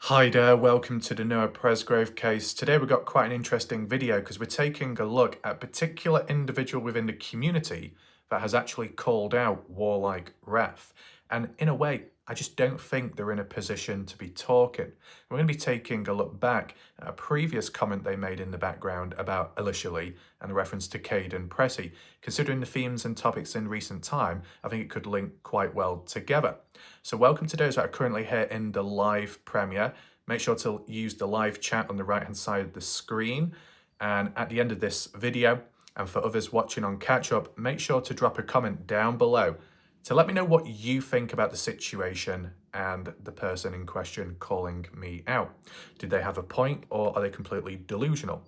Hi there, welcome to the Noah Presgrove case. Today we've got quite an interesting video because we're taking a look at a particular individual within the community that has actually called out WarLike Wrath. And in a way, I just don't think they're in a position to be talking. We're going to be taking a look back at a previous comment they made in the background about Alicia Lee and a reference to Caden Pressey. Considering the themes and topics in recent time, I think it could link quite well together. So welcome to those that are currently here in the live premiere. Make sure to use the live chat on the right hand side of the screen. And at the end of this video, and for others watching on catch up, make sure to drop a comment down below to let me know what you think about the situation and the person in question calling me out. Did they have a point or are they completely delusional?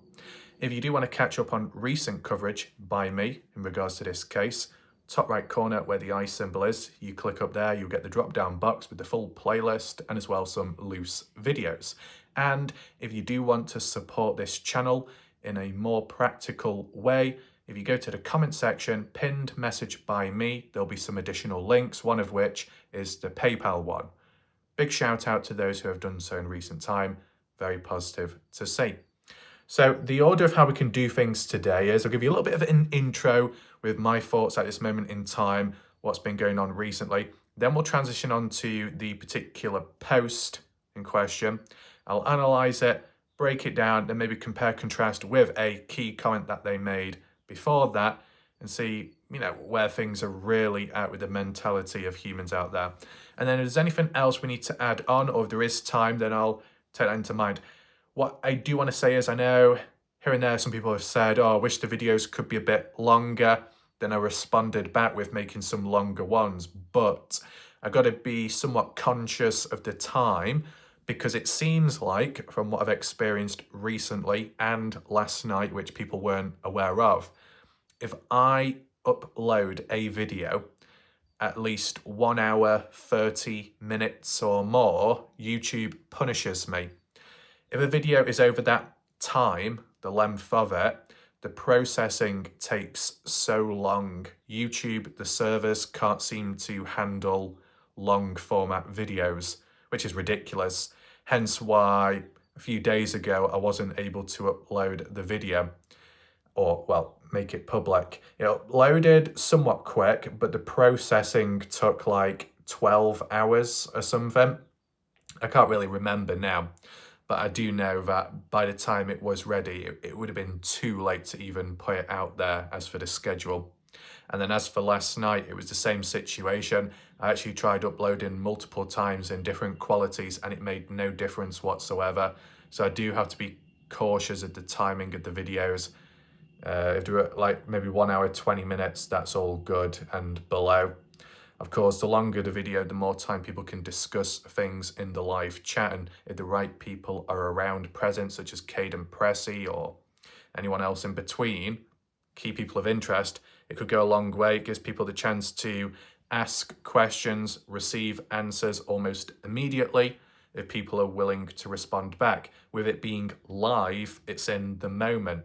If you do want to catch up on recent coverage by me in regards to this case, top right corner where the eye symbol is, you click up there, you'll get the drop down box with the full playlist and as well some loose videos. And if you do want to support this channel in a more practical way, if you go to the comment section, pinned message by me, there'll be some additional links, one of which is the PayPal one. Big shout out to those who have done so in recent time. Very positive to see. So the order of how we can do things today is I'll give you a little bit of an intro with my thoughts at this moment in time, what's been going on recently. Then we'll transition on to the particular post in question. I'll analyze it, break it down, then maybe compare contrast with a key comment that they made before that and see, where things are really at with the mentality of humans out there. And then if there's anything else we need to add on, or if there is time, then I'll take that into mind. What I do want to say is I know here and there some people have said, oh, I wish the videos could be a bit longer. Then I responded back with making some longer ones, but I've got to be somewhat conscious of the time because it seems like, from what I've experienced recently and last night, which people weren't aware of, if I upload a video at least 1 hour, 30 minutes or more, YouTube punishes me. If a video is over that time, the length of it, the processing takes so long. YouTube, the servers can't seem to handle long format videos, which is ridiculous. Hence why a few days ago I wasn't able to upload the video or, well, make it public. It uploaded somewhat quick, but the processing took like 12 hours or something. I can't really remember now. But I do know that by the time it was ready, it would have been too late to even put it out there as for the schedule. And then as for last night, it was the same situation. I actually tried uploading multiple times in different qualities and it made no difference whatsoever. So I do have to be cautious of the timing of the videos. If they were like maybe 1 hour, 20 minutes, that's all good and below. Of course, the longer the video, the more time people can discuss things in the live chat, and if the right people are around present, such as Caden Pressey or anyone else in between, key people of interest, it could go a long way. It gives people the chance to ask questions, receive answers almost immediately if people are willing to respond back. With it being live, it's in the moment,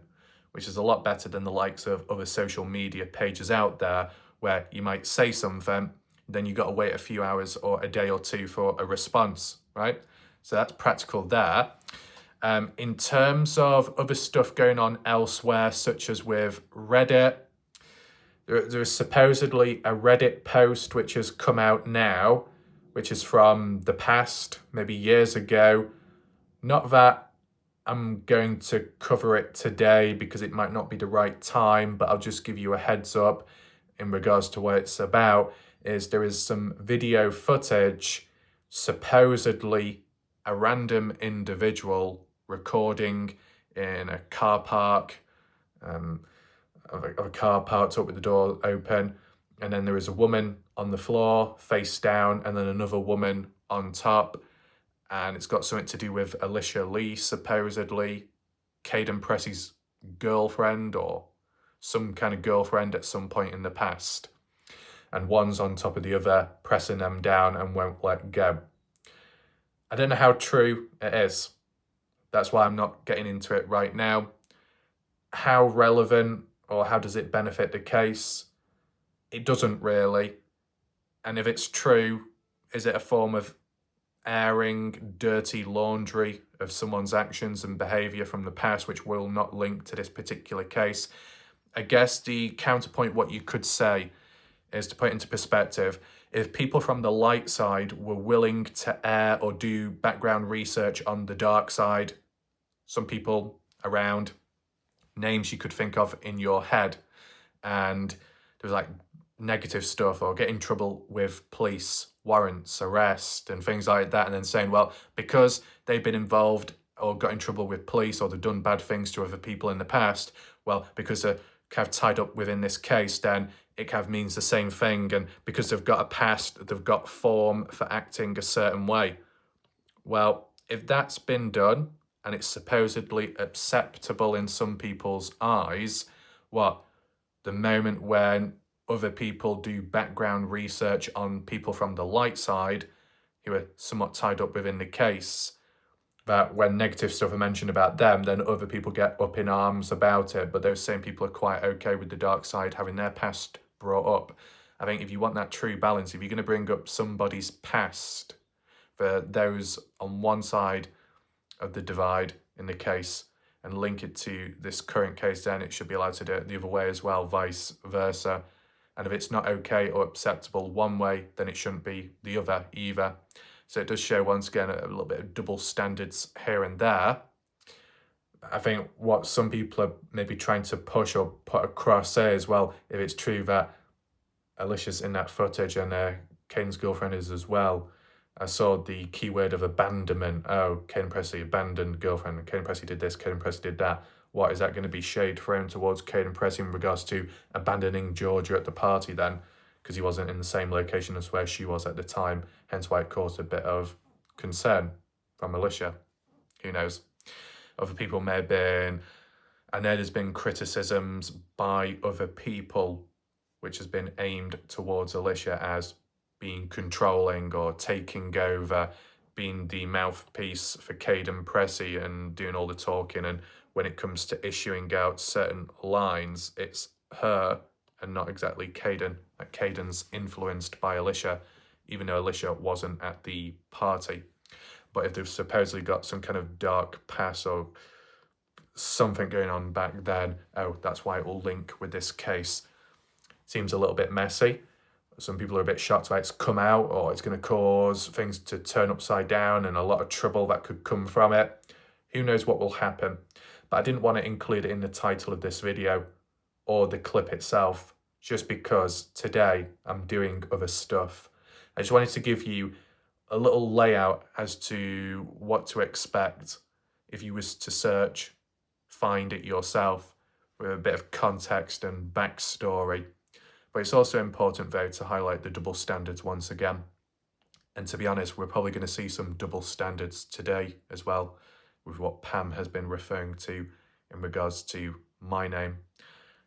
which is a lot better than the likes of other social media pages out there where you might say something, then you got to wait a few hours or a day or two for a response, right? So that's practical there. In terms of other stuff going on elsewhere, such as with Reddit, there is supposedly a Reddit post which has come out now, which is from the past, maybe years ago. Not that I'm going to cover it today because it might not be the right time, but I'll just give you a heads up in regards to what it's about. Is there is some video footage, supposedly a random individual recording in a car park, of a car parked up with the door open, and then there is a woman on the floor face down and then another woman on top, and it's got something to do with Alicia Lee, supposedly Caden Pressey's girlfriend or some kind of girlfriend at some point in the past. And one's on top of the other, pressing them down and won't let go. I don't know how true it is. That's why I'm not getting into it right now. How relevant or how does it benefit the case? It doesn't really. And if it's true, is it a form of airing dirty laundry of someone's actions and behaviour from the past, which will not link to this particular case. I guess the counterpoint, what you could say, is to put it into perspective. If people from the light side were willing to air or do background research on the dark side, some people around, names you could think of in your head, and there was like negative stuff or get in trouble with police, warrants, arrest and things like that, and then saying, well, because they've been involved or got in trouble with police or they've done bad things to other people in the past, well, because they're kind of tied up within this case, then it kind of means the same thing, and because they've got a past, they've got form for acting a certain way. Well, if that's been done and it's supposedly acceptable in some people's eyes, what, the moment when other people do background research on people from the light side who are somewhat tied up within the case, that when negative stuff are mentioned about them, then other people get up in arms about it, but those same people are quite okay with the dark side having their past brought up. I think if you want that true balance, if you're going to bring up somebody's past for those on one side of the divide in the case and link it to this current case, then it should be allowed to do it the other way as well, vice versa. And if it's not okay or acceptable one way, then it shouldn't be the other either. So it does show, once again, a little bit of double standards here and there. I think what some people are maybe trying to push or put across is, well, if it's true that Alicia's in that footage and Caden's girlfriend is as well, I saw the keyword of abandonment. Oh, Caden Presley abandoned girlfriend. Caden Presley did this, Caden Presley did that. What, is that going to be shade thrown towards Caden Presley in regards to abandoning Georgia at the party then? Because he wasn't in the same location as where she was at the time, hence why it caused a bit of concern from Alicia. Who knows? Other people may have been, I know there's been criticisms by other people which has been aimed towards Alicia as being controlling or taking over, being the mouthpiece for Caden Presley and doing all the talking, and when it comes to issuing out certain lines, it's her and not exactly Caden. That Caden's influenced by Alicia, even though Alicia wasn't at the party. But if they've supposedly got some kind of dark past or something going on back then, oh, that's why it will link with this case. Seems a little bit messy. Some people are a bit shocked that it's come out, or it's going to cause things to turn upside down and a lot of trouble that could come from it. Who knows what will happen? But I didn't want to include it in the title of this video or the clip itself, just because today I'm doing other stuff. I just wanted to give you a little layout as to what to expect if you was to search, find it yourself, with a bit of context and backstory. But it's also important, though, to highlight the double standards once again. And to be honest, we're probably going to see some double standards today as well, with what Pam has been referring to in regards to my name.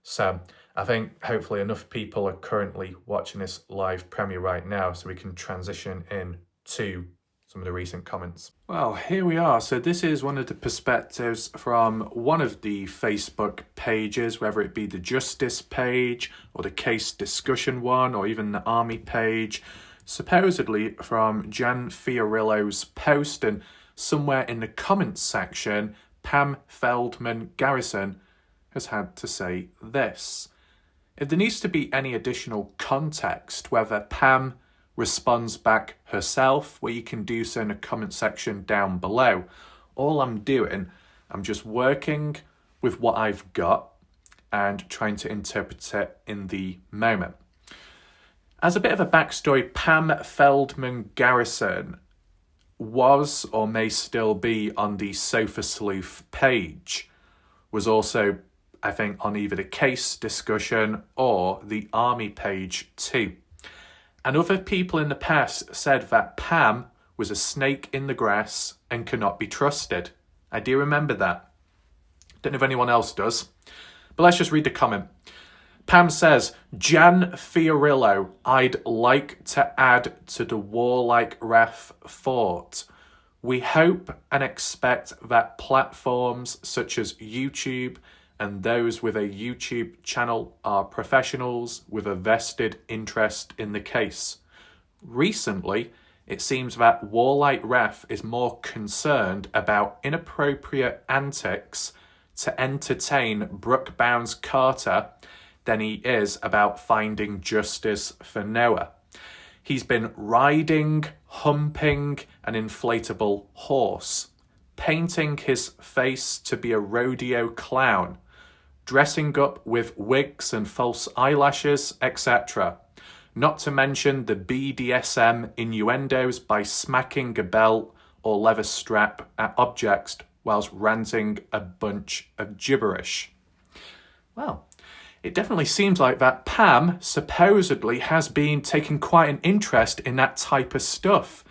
So I think hopefully enough people are currently watching this live premiere right now, so we can transition in to some of the recent comments. Well, here we are. So this is one of the perspectives from one of the Facebook pages, whether it be the Justice page or the case discussion one or even the Army page, supposedly from Jan Fiorillo's post, and somewhere in the comments section, Pam Feldman Garrison has had to say this. If there needs to be any additional context, whether Pam responds back herself, where you can do so in the comment section down below. All I'm doing, I'm just working with what I've got and trying to interpret it in the moment. As a bit of a backstory, Pam Feldman Garrison was or may still be on the Sofa Sleuth page, was also, I think, on either the case discussion or the Army page too. And other people in the past said that Pam was a snake in the grass and cannot be trusted. I do remember that. Don't know if anyone else does. But let's just read the comment. Pam says, Jan Fiorillo, I'd like to add to the WarLike Wrath thought. We hope and expect that platforms such as YouTube and those with a YouTube channel are professionals with a vested interest in the case. Recently, it seems that WarLike Wrath is more concerned about inappropriate antics to entertain Brooke Bounds-Carter than he is about finding justice for Noah. He's been riding, humping an inflatable horse, painting his face to be a rodeo clown, dressing up with wigs and false eyelashes, etc. Not to mention the BDSM innuendos by smacking a belt or leather strap at objects whilst ranting a bunch of gibberish. Well, it definitely seems like that Pam supposedly has been taking quite an interest in that type of stuff,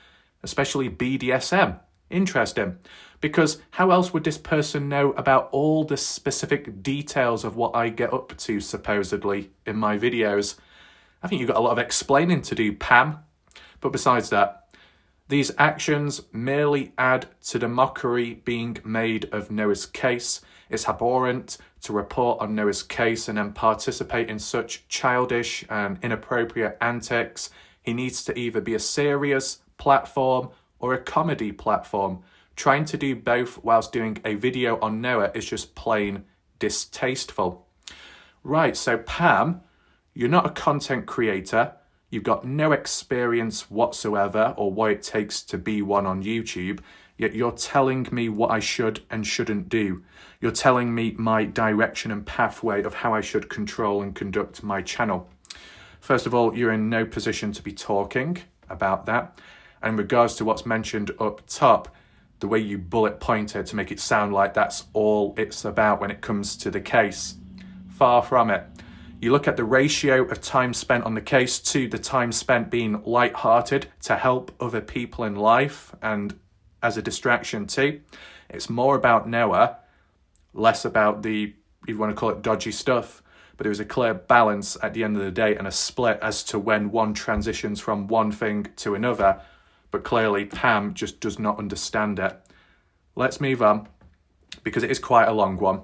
especially BDSM. Interesting, because how else would this person know about all the specific details of what I get up to supposedly in my videos? I think you've got a lot of explaining to do, Pam. But besides that, these actions merely add to the mockery being made of Noah's case. It's abhorrent to report on Noah's case and then participate in such childish and inappropriate antics. He needs to either be a serious platform or a comedy platform. Trying to do both whilst doing a video on Noah is just plain distasteful. Right, so Pam, you're not a content creator. You've got no experience whatsoever or what it takes to be one on YouTube, yet you're telling me what I should and shouldn't do. You're telling me my direction and pathway of how I should control and conduct my channel. First of all, you're in no position to be talking about that. And in regards to what's mentioned up top, the way you bullet pointed to make it sound like that's all it's about when it comes to the case. Far from it. You look at the ratio of time spent on the case to the time spent being light-hearted to help other people in life and as a distraction too. It's more about Noah, less about the, if you want to call it dodgy stuff, but there was a clear balance at the end of the day and a split as to when one transitions from one thing to another, but clearly Pam just does not understand it. Let's move on, because it is quite a long one.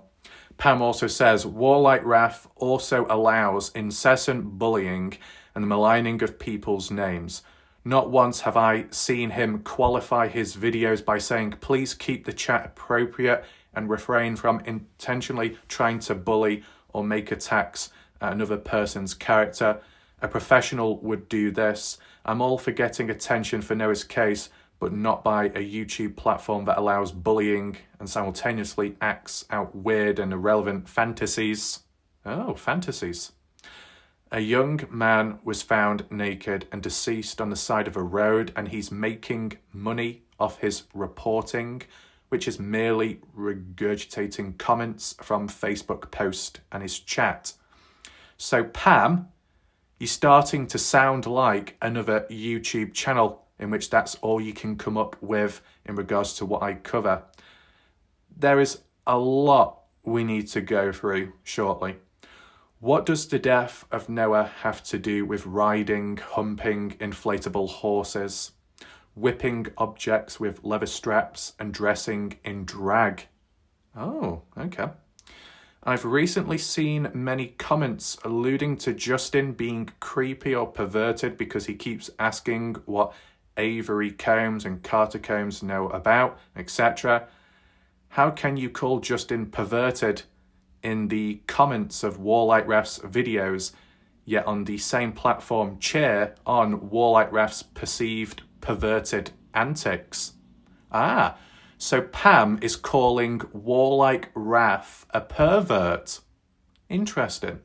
Pam also says, WarLike Wrath also allows incessant bullying and the maligning of people's names. Not once have I seen him qualify his videos by saying, please keep the chat appropriate and refrain from intentionally trying to bully or make attacks at another person's character. A professional would do this. I'm all for getting attention for Noah's case, but not by a YouTube platform that allows bullying and simultaneously acts out weird and irrelevant fantasies. Oh, fantasies. A young man was found naked and deceased on the side of a road, and he's making money off his reporting, which is merely regurgitating comments from Facebook post and his chat. So Pam, you're starting to sound like another YouTube channel in which that's all you can come up with in regards to what I cover. There is a lot we need to go through shortly. What does the death of Noah have to do with riding, humping inflatable horses, whipping objects with leather straps and dressing in drag? Oh, okay. I've recently seen many comments alluding to Justin being creepy or perverted because he keeps asking what Avery Combs and Carter Combs know about, etc. How can you call Justin perverted in the comments of WarLike Wrath's videos, yet on the same platform cheer on WarLike Wrath's perceived perverted antics? Ah, so Pam is calling WarLike Wrath a pervert. Interesting.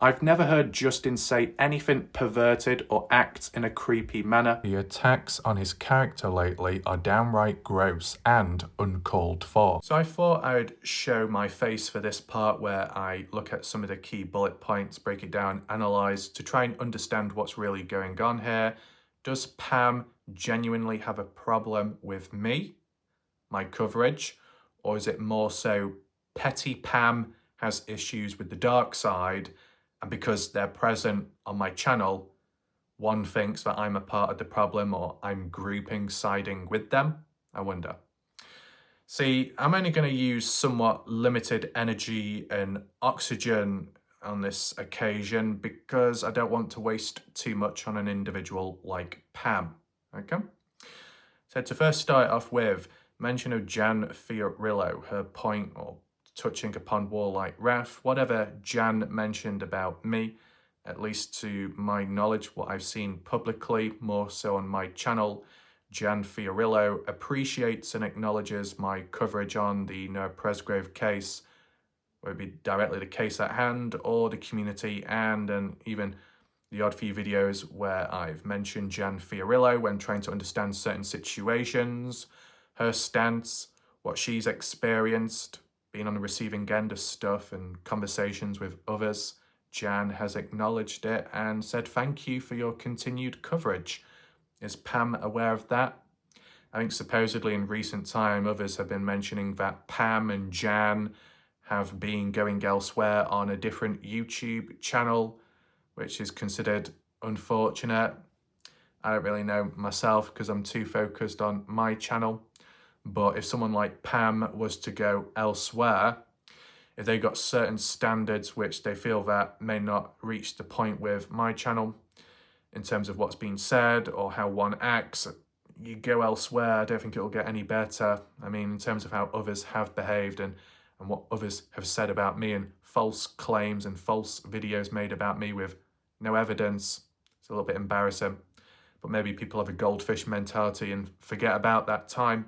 I've never heard Justin say anything perverted or act in a creepy manner. The attacks on his character lately are downright gross and uncalled for. So I thought I would show my face for this part where I look at some of the key bullet points, break it down, analyse to try and understand what's really going on here. Does Pam genuinely have a problem with me, my coverage, or is it more so petty Pam has issues with the dark side, and because they're present on my channel, one thinks that I'm a part of the problem or I'm grouping, siding with them? I wonder. See, I'm only going to use somewhat limited energy and oxygen on this occasion because I don't want to waste too much on an individual like Pam. Okay. So to first start off with, mention of Jan Fiorillo, her point or touching upon WarLike Wrath, whatever Jan mentioned about me, at least to my knowledge, what I've seen publicly, more so on my channel, Jan Fiorillo appreciates and acknowledges my coverage on the Noah Presgrove case, whether it be directly the case at hand or the community, and even the odd few videos where I've mentioned Jan Fiorillo when trying to understand certain situations, her stance, what she's experienced, being on the receiving end of stuff and conversations with others. Jan has acknowledged it and said thank you for your continued coverage. Is Pam aware of that? I think supposedly in recent time others have been mentioning that Pam and Jan have been going elsewhere on a different YouTube channel, which is considered unfortunate. I don't really know myself because I'm too focused on my channel. But if someone like Pam was to go elsewhere, if they got certain standards which they feel that may not reach the point with my channel in terms of what's being said or how one acts, you go elsewhere. I don't think it'll get any better. I mean, in terms of how others have behaved and what others have said about me and false claims and false videos made about me with no evidence, it's a little bit embarrassing. But maybe people have a goldfish mentality and forget about that time.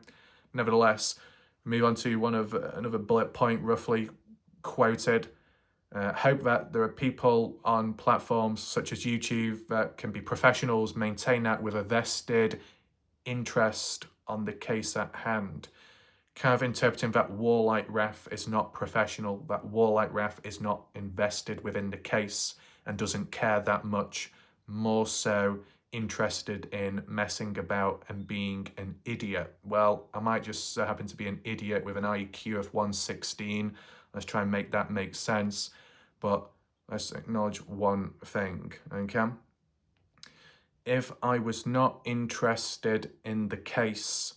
Nevertheless, move on to another bullet point roughly quoted. Hope that there are people on platforms such as YouTube that can be professionals, maintain that with a vested interest on the case at hand. Kind of interpreting that WarLike Wrath is not professional, that WarLike Wrath is not invested within the case and doesn't care that much, more so interested in messing about and being an idiot. Well, I might just happen to be an idiot with an IQ of 116. Let's try and make that make sense. But let's acknowledge one thing, okay? If I was not interested in the case,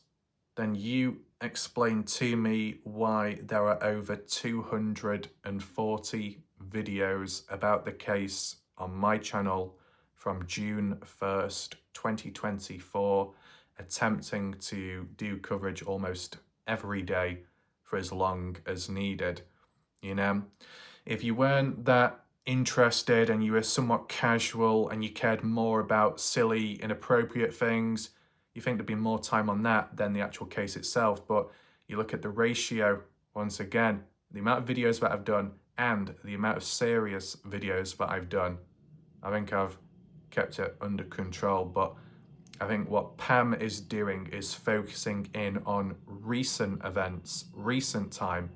then you explain to me why there are over 240 videos about the case on my channel from June 1st, 2024, attempting to do coverage almost every day for as long as needed. You know, if you weren't that interested and you were somewhat casual and you cared more about silly, inappropriate things, you think there'd be more time on that than the actual case itself. But you look at the ratio, once again, the amount of videos that I've done and the amount of serious videos that I've done, I think I've kept it under control. But I think what Pam is doing is focusing in on recent events, recent time.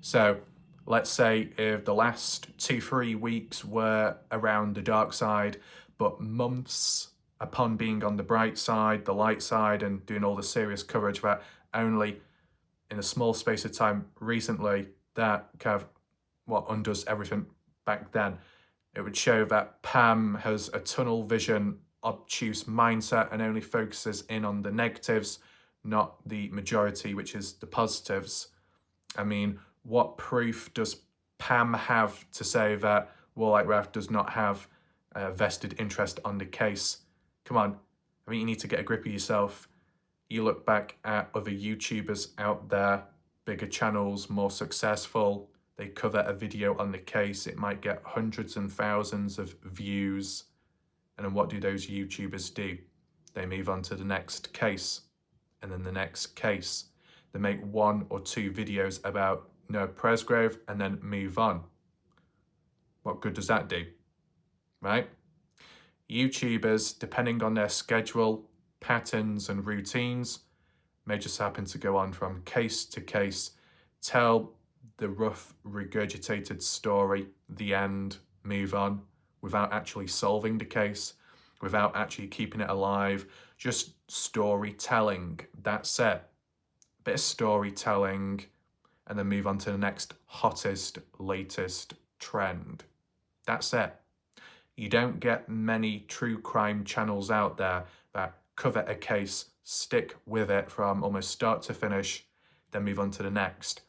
So let's say if the last 2-3 weeks were around the dark side, but months upon being on the bright side, the light side, and doing all the serious coverage, that only in a small space of time recently, that kind of what undoes everything back then. It would show that Pam has a tunnel vision, obtuse mindset and only focuses in on the negatives, not the majority, which is the positives. I mean, what proof does Pam have to say that WarLike Wrath does not have a vested interest on the case? Come on, I mean, you need to get a grip of yourself. You look back at other YouTubers out there, bigger channels, more successful, they cover a video on the case, it might get hundreds and thousands of views. And then what do those YouTubers do? They move on to the next case, and then the next case. They make 1 or 2 videos about Noah Presgrove and then move on. What good does that do, right? YouTubers, depending on their schedule, patterns and routines, may just happen to go on from case to case, tell the rough regurgitated story, the end, move on, without actually solving the case, without actually keeping it alive, just storytelling. That's it. Bit of storytelling, and then move on to the next hottest, latest trend. That's it. You don't get many true crime channels out there that cover a case, stick with it from almost start to finish, then move on to the next.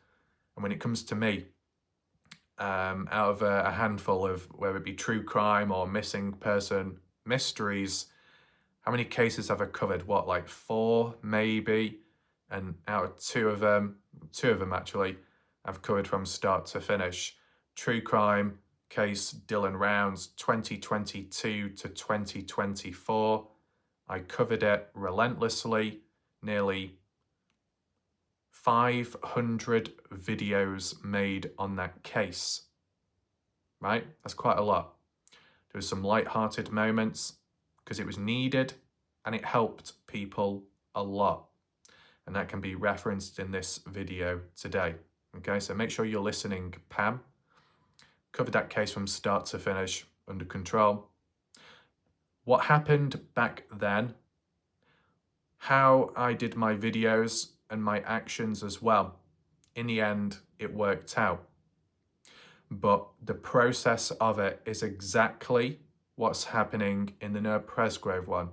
And when it comes to me, out of a handful of whether it be true crime or missing person mysteries, How many cases have I covered? What, like 4 maybe? And out of two of them actually, I've covered from start to finish. True crime case Dylan Rounds, 2022 to 2024. I covered it relentlessly, nearly 500 videos made on that case, right? That's quite a lot. There was some light-hearted moments because it was needed and it helped people a lot. And that can be referenced in this video today. Okay, so make sure you're listening, Pam. Covered that case from start to finish, under control. What happened back then, how I did my videos and my actions as well. In the end, it worked out. But the process of it is exactly what's happening in the Noah Presgrove one.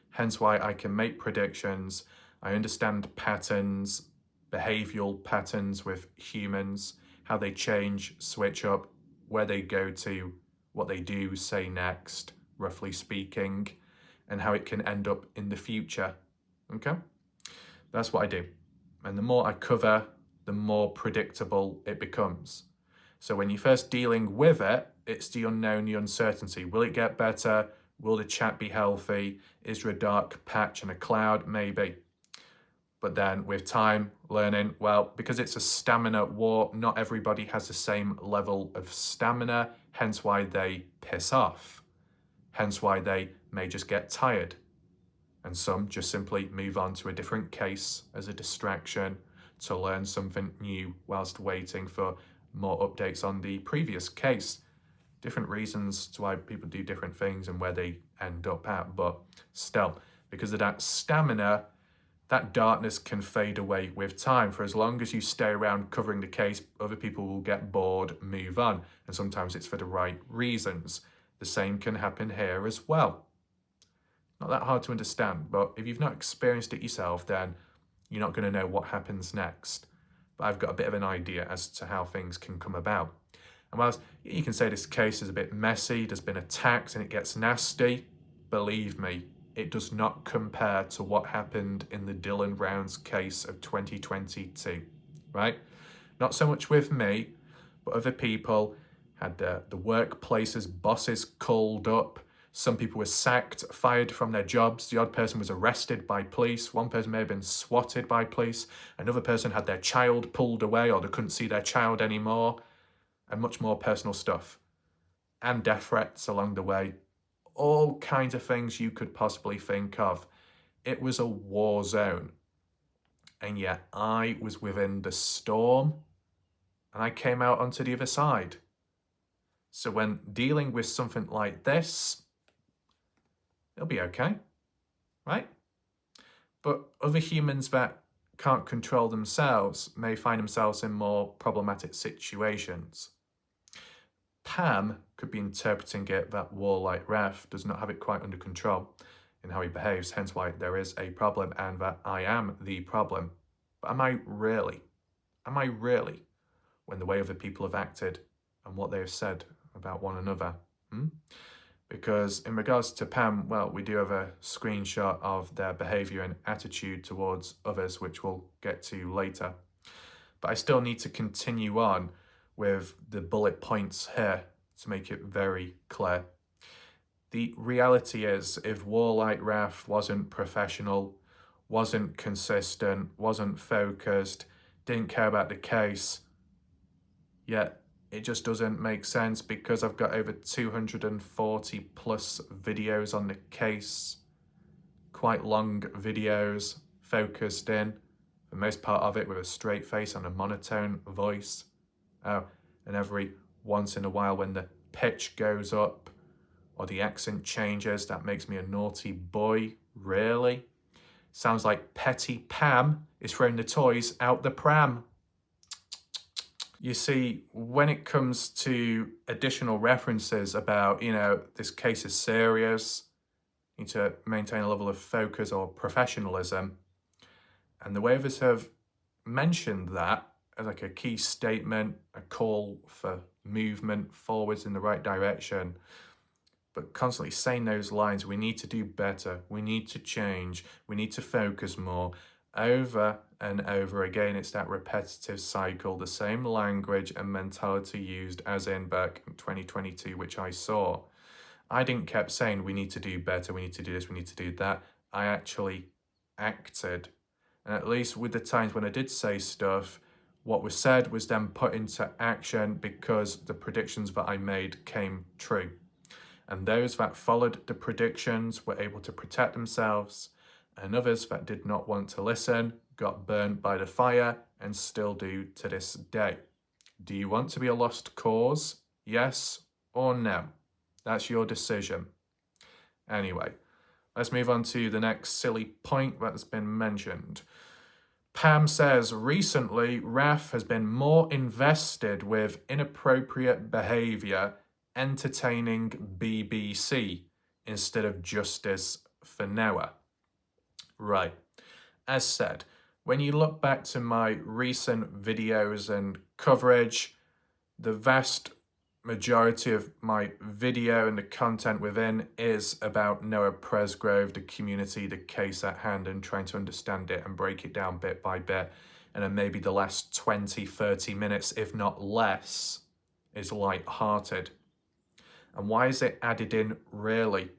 Hence why I can make predictions. I understand patterns, behavioural patterns with humans, how they change, switch up, where they go to, what they do, say next, roughly speaking, and how it can end up in the future. Okay? That's what I do. And the more I cover, the more predictable it becomes. So when you're first dealing with it, it's the unknown, the uncertainty. Will it get better? Will the chat be healthy? Is there a dark patch and a cloud? Maybe. But then with time, learning, well, because it's a stamina war, not everybody has the same level of stamina, hence why they piss off. Hence why they may just get tired. And some just simply move on to a different case as a distraction to learn something new whilst waiting for more updates on the previous case. Different reasons to why people do different things and where they end up at, but still, because of that stamina, that darkness can fade away with time. For as long as you stay around covering the case, other people will get bored, move on, and sometimes it's for the right reasons. The same can happen here as well. Not that hard to understand, but if you've not experienced it yourself, then you're not going to know what happens next. But I've got a bit of an idea as to how things can come about. And whilst you can say this case is a bit messy, there's been attacks and it gets nasty, believe me, it does not compare to what happened in the Dylan Rounds case of 2022, right? Not so much with me, but other people had the workplace's bosses called up. Some people were sacked, fired from their jobs. The odd person was arrested by police. One person may have been swatted by police. Another person had their child pulled away or they couldn't see their child anymore. And much more personal stuff. And death threats along the way. All kinds of things you could possibly think of. It was a war zone. And yet I was within the storm and I came out onto the other side. So when dealing with something like this, it'll be okay, right? But other humans that can't control themselves may find themselves in more problematic situations. Pam could be interpreting it that WarLike Wrath does not have it quite under control in how he behaves, hence why there is a problem and that I am the problem. But am I really? Am I really? When the way other people have acted and what they have said about one another? Because in regards to Pam, well, we do have a screenshot of their behaviour and attitude towards others, which we'll get to later. But I still need to continue on with the bullet points here to make it very clear. The reality is, if WarLike Wrath wasn't professional, wasn't consistent, wasn't focused, didn't care about the case, yet it just doesn't make sense because I've got over 240 plus videos on the case, quite long videos, focused in, for the most part of it with a straight face and a monotone voice. Oh, and every once in a while when the pitch goes up or the accent changes, that makes me a naughty boy, really? Sounds like petty Pam is throwing the toys out the pram. You see, when it comes to additional references about, this case is serious, you need to maintain a level of focus or professionalism. And the way others have mentioned that as like a key statement, a call for movement forwards in the right direction, but constantly saying those lines, we need to do better, we need to change, we need to focus more, over and over again. It's that repetitive cycle, the same language and mentality used as in back in 2022, which I saw. I didn't keep saying we need to do better, we need to do this, we need to do that. I actually acted. And at least with the times when I did say stuff, what was said was then put into action because the predictions that I made came true. And those that followed the predictions were able to protect themselves, and others that did not want to listen got burnt by the fire and still do to this day. Do you want to be a lost cause? Yes or no? That's your decision. Anyway, let's move on to the next silly point that's been mentioned. Pam says, recently, Wrath has been more invested with inappropriate behaviour, entertaining BBC, instead of justice for Noah. Right. As said, when you look back to my recent videos and coverage, the vast majority of my video and the content within is about Noah Presgrove, the community, the case at hand, and trying to understand it and break it down bit by bit. And then maybe the last 20, 30 minutes, if not less, is light-hearted. And why is it added in, really?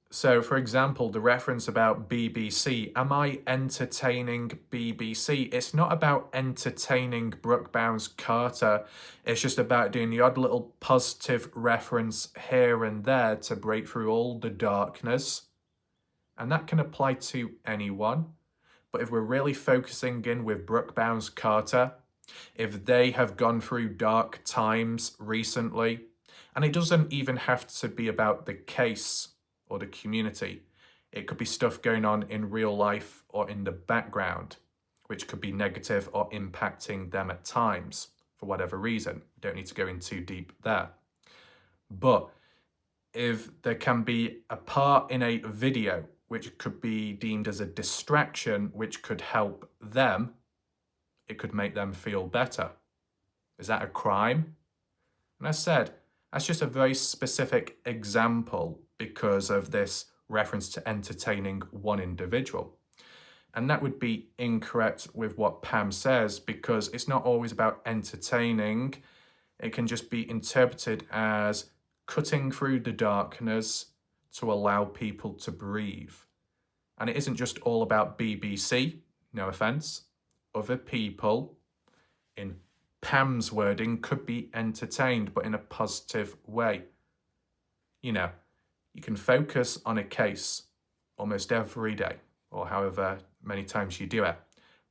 So, for example, the reference about BBC, am I entertaining BBC? It's not about entertaining Brooke Bounds-Carter. It's just about doing the odd little positive reference here and there to break through all the darkness. And that can apply to anyone. But if we're really focusing in with Brooke Bounds-Carter, if they have gone through dark times recently, and it doesn't even have to be about the case or the community. It could be stuff going on in real life or in the background, which could be negative or impacting them at times for whatever reason. We don't need to go in too deep there. But if there can be a part in a video which could be deemed as a distraction, which could help them, it could make them feel better. Is that a crime? And as said, that's just a very specific example because of this reference to entertaining one individual. And that would be incorrect with what Pam says, because it's not always about entertaining. It can just be interpreted as cutting through the darkness to allow people to breathe. And it isn't just all about BBC, no offense. Other people, in Pam's wording, could be entertained, but in a positive way. You know, you can focus on a case almost every day, or however many times you do it,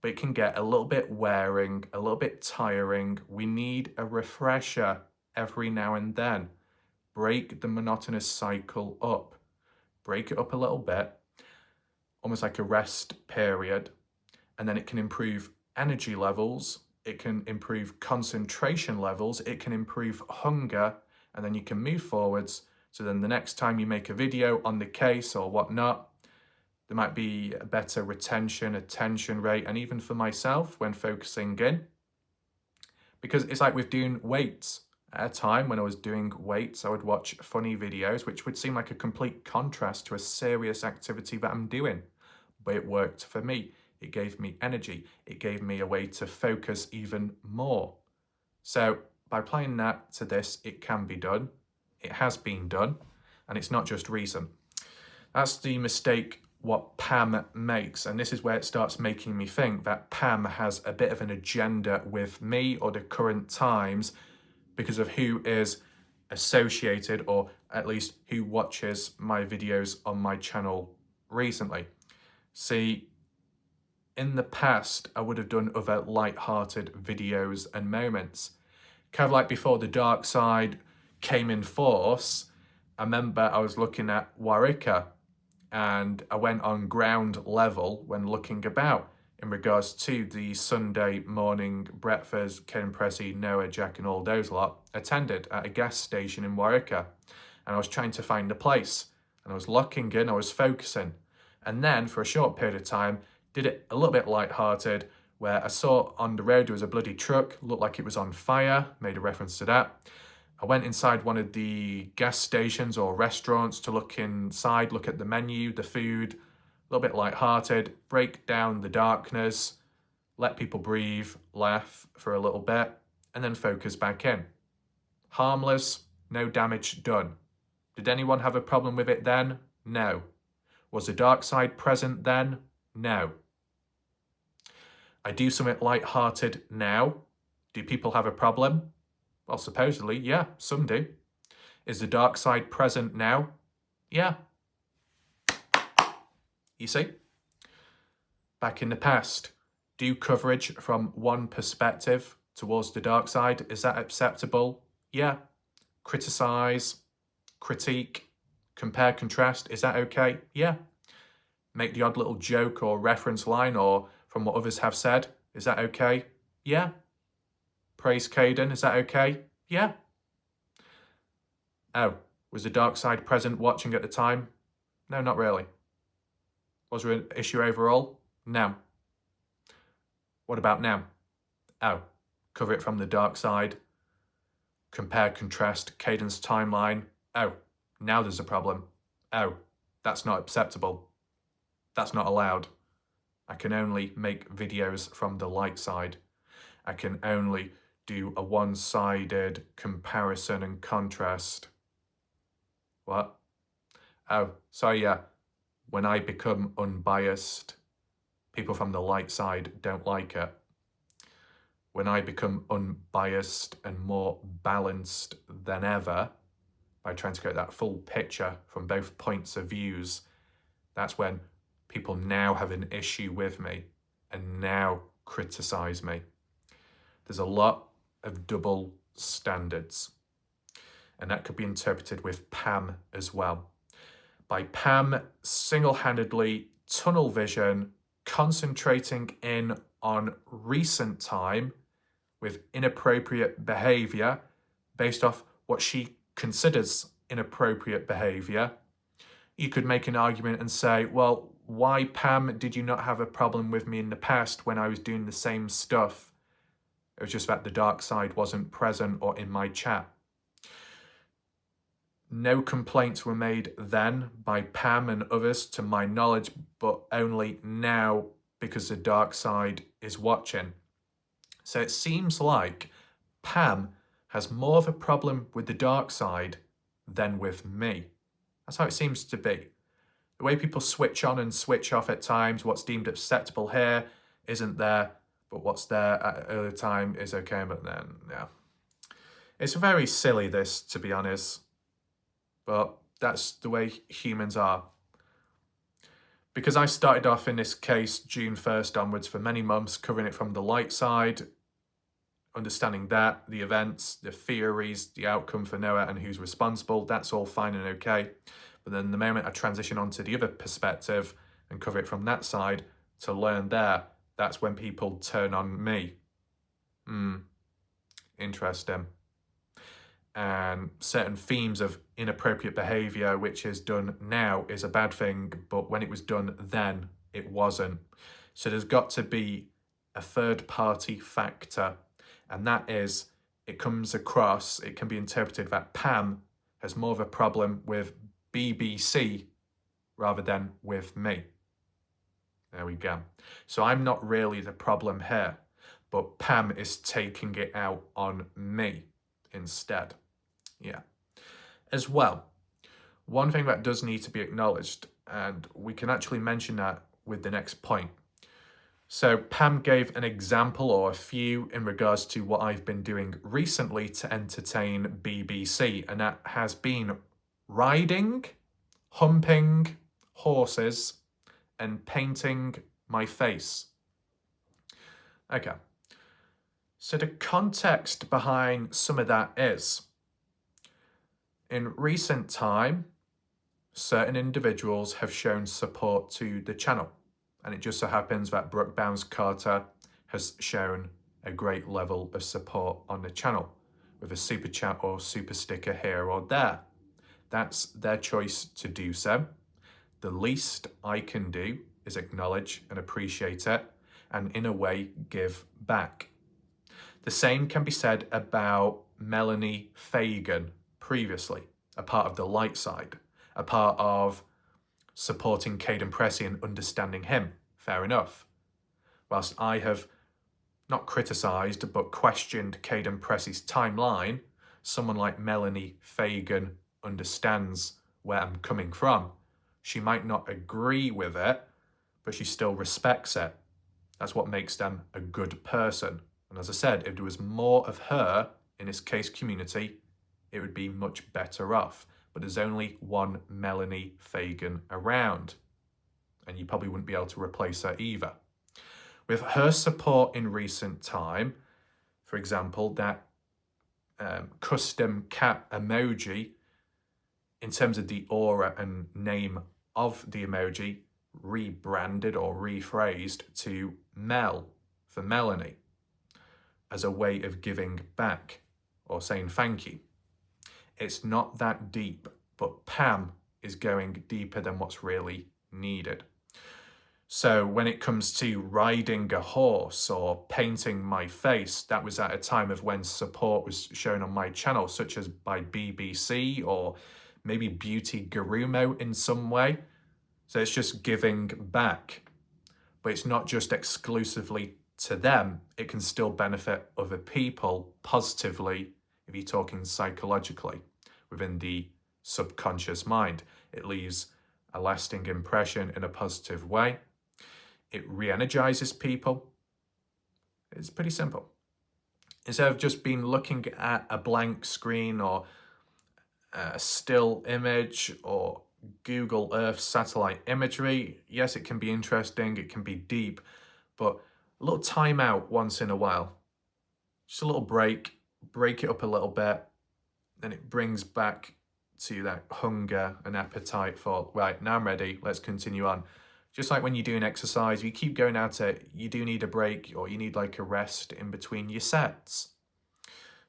but it can get a little bit wearing, a little bit tiring. We need a refresher every now and then. Break the monotonous cycle up. Break it up a little bit, almost like a rest period, and then it can improve energy levels, it can improve concentration levels, it can improve hunger, and then you can move forwards. So then the next time you make a video on the case or whatnot, there might be a better retention, attention rate, and even for myself when focusing in. Because it's like with doing weights. At a time when I was doing weights, I would watch funny videos, which would seem like a complete contrast to a serious activity that I'm doing. But it worked for me. It gave me energy. It gave me a way to focus even more. So by applying that to this, it can be done. It has been done. And it's not just recent. That's the mistake what Pam makes. And this is where it starts making me think that Pam has a bit of an agenda with me or the current times because of who is associated, or at least who watches my videos on my channel recently. See, in the past, I would have done other light-hearted videos and moments. Kind of like before the dark side came in force, I remember I was looking at Warwick and I went on ground level when looking about in regards to the Sunday morning breakfast Ken Pressy, Noah, Jack and all those lot attended at a gas station in Warwick. And I was trying to find a place and I was locking in, I was focusing. And then for a short period of time, did it a little bit light-hearted, where I saw on the road there was a bloody truck, looked like it was on fire, made a reference to that. I went inside one of the gas stations or restaurants to look inside, look at the menu, the food, a little bit lighthearted, break down the darkness, let people breathe, laugh for a little bit, and then focus back in. Harmless, no damage done. Did anyone have a problem with it then? No. Was the dark side present then? No. I do something light-hearted now. Do people have a problem? Well, supposedly, yeah, some do. Is the dark side present now? Yeah. You see? Back in the past, do coverage from one perspective towards the dark side. Is that acceptable? Yeah. Criticise, critique, compare, contrast. Is that okay? Yeah. Make the odd little joke or reference line or from what others have said. Is that okay? Yeah. Praise Caden. Is that okay? Yeah. Oh, was the dark side present watching at the time? No, not really. Was there an issue overall? No. What about now? Oh, cover it from the dark side. Compare, contrast, Caden's timeline. Oh, now there's a problem. Oh, that's not acceptable. That's not allowed. I can only make videos from the light side. I can only do a one-sided comparison and contrast. What? Oh, sorry, yeah. When I become unbiased, people from the light side don't like it. When I become unbiased and more balanced than ever, by trying to get that full picture from both points of views, that's when people now have an issue with me and now criticise me. There's a lot of double standards, and that could be interpreted with Pam as well. By Pam single-handedly tunnel vision, concentrating in on recent time with inappropriate behaviour based off what she considers inappropriate behaviour, you could make an argument and say, well, why, Pam, did you not have a problem with me in the past when I was doing the same stuff? It was just that the dark side wasn't present or in my chat. No complaints were made then by Pam and others to my knowledge, but only now because the dark side is watching. So it seems like Pam has more of a problem with the dark side than with me. That's how it seems to be. The way people switch on and switch off at times, what's deemed acceptable here isn't there, but what's there at an earlier time is okay, but then, yeah. It's very silly, this, to be honest, but that's the way humans are. Because I started off in this case June 1st onwards for many months, covering it from the light side, understanding that, the events, the theories, the outcome for Noah and who's responsible, that's all fine and okay. But then the moment I transition onto the other perspective and cover it from that side to learn there, that's when people turn on me. Interesting. And certain themes of inappropriate behaviour, which is done now, is a bad thing, but when it was done then, it wasn't. So there's got to be a third-party factor, and that is, it comes across, it can be interpreted that Pam has more of a problem with BBC rather than with me. There we go. So I'm not really the problem here, but Pam is taking it out on me instead. Yeah. As well, one thing that does need to be acknowledged, and we can actually mention that with the next point. So Pam gave an example or a few in regards to what I've been doing recently to entertain BBC, and that has been riding, humping horses, and painting my face. Okay. So the context behind some of that is, in recent time, certain individuals have shown support to the channel. And it just so happens that Brooke Bounds Carter has shown a great level of support on the channel with a super chat or super sticker here or there. That's their choice to do so. The least I can do is acknowledge and appreciate it and in a way give back. The same can be said about Melanie Fagan previously, a part of the light side, a part of supporting Caden Pressey and understanding him. Fair enough. Whilst I have not criticised but questioned Caden Pressey's timeline, someone like Melanie Fagan understands where I'm coming from. She might not agree with it, but she still respects it. That's what makes them a good person. And as I said, if there was more of her in this case community, it would be much better off. But there's only one Melanie Fagan around, and you probably wouldn't be able to replace her either. With her support in recent time, for example, that custom cat emoji, in terms of the aura and name of the emoji, rebranded or rephrased to Mel for Melanie as a way of giving back or saying thank you. It's not that deep, but Pam is going deeper than what's really needed. So when it comes to riding a horse or painting my face, that was at a time of when support was shown on my channel, such as by BBC or maybe Beauty Gurumo in some way. So it's just giving back. But it's not just exclusively to them. It can still benefit other people positively if you're talking psychologically within the subconscious mind. It leaves a lasting impression in a positive way. It re-energizes people. It's pretty simple. Instead of just being looking at a blank screen or a still image or Google Earth satellite imagery, yes, it can be interesting, it can be deep, but a little time out once in a while. Just a little break it up a little bit, then it brings back to that hunger and appetite for, right, now I'm ready, let's continue on. Just like when you do an exercise, you keep going at it, you do need a break or you need like a rest in between your sets.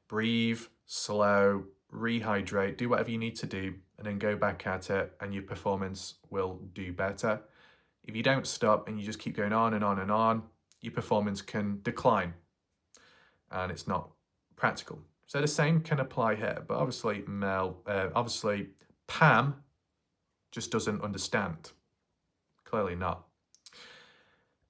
Breathe, slow, rehydrate, do whatever you need to do, and then go back at it and your performance will do better. If you don't stop and you just keep going on and on and on, your performance can decline and it's not practical. So the same can apply here, but obviously Pam just doesn't understand. Clearly not.